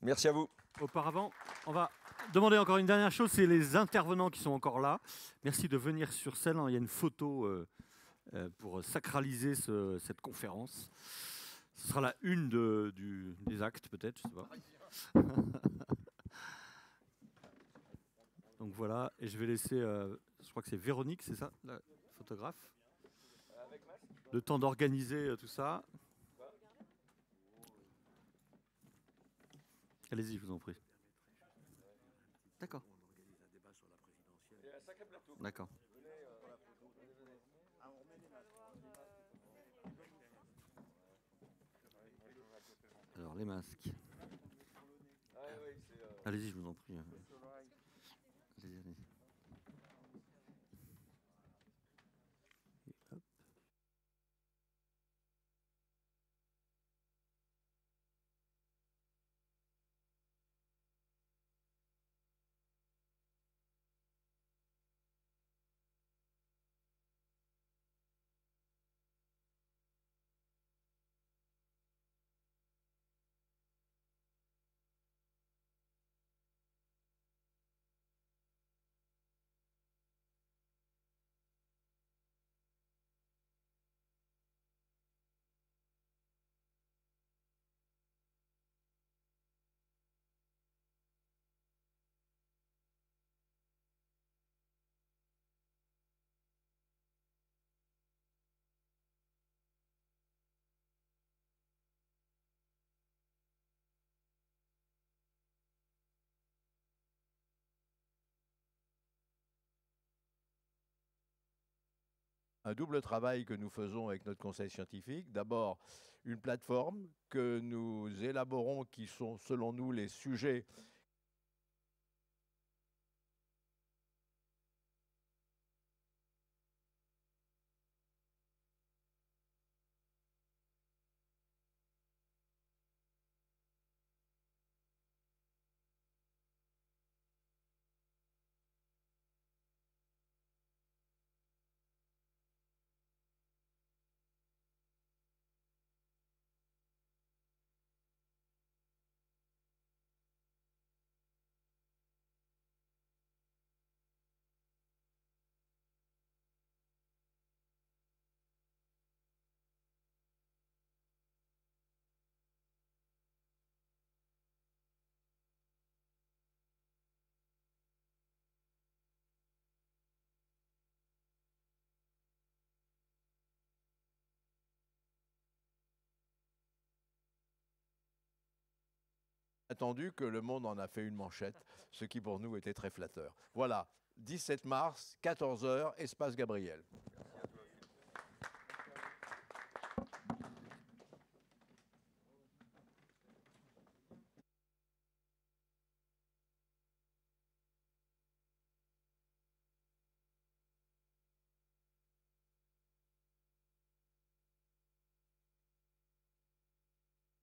Merci à vous. Auparavant, on va demander encore une dernière chose, c'est les intervenants qui sont encore là. Merci de venir sur scène. Il y a une photo pour sacraliser cette conférence. Ce sera la une des actes, peut-être, je ne sais pas. Donc voilà, et je vais laisser, je crois que c'est Véronique, c'est ça, la photographe, le temps d'organiser tout ça. Allez-y, je vous en prie. D'accord. D'accord. Alors, les masques. Allez-y, je vous en prie. Allez-y, allez-y. un double travail que nous faisons avec notre conseil scientifique. D'abord, une plateforme que nous élaborons qui sont, selon nous, les sujets attendu que Le Monde en a fait une manchette, ce qui pour nous était très flatteur. Voilà, 17 mars, 14 h, Espace Gabriel.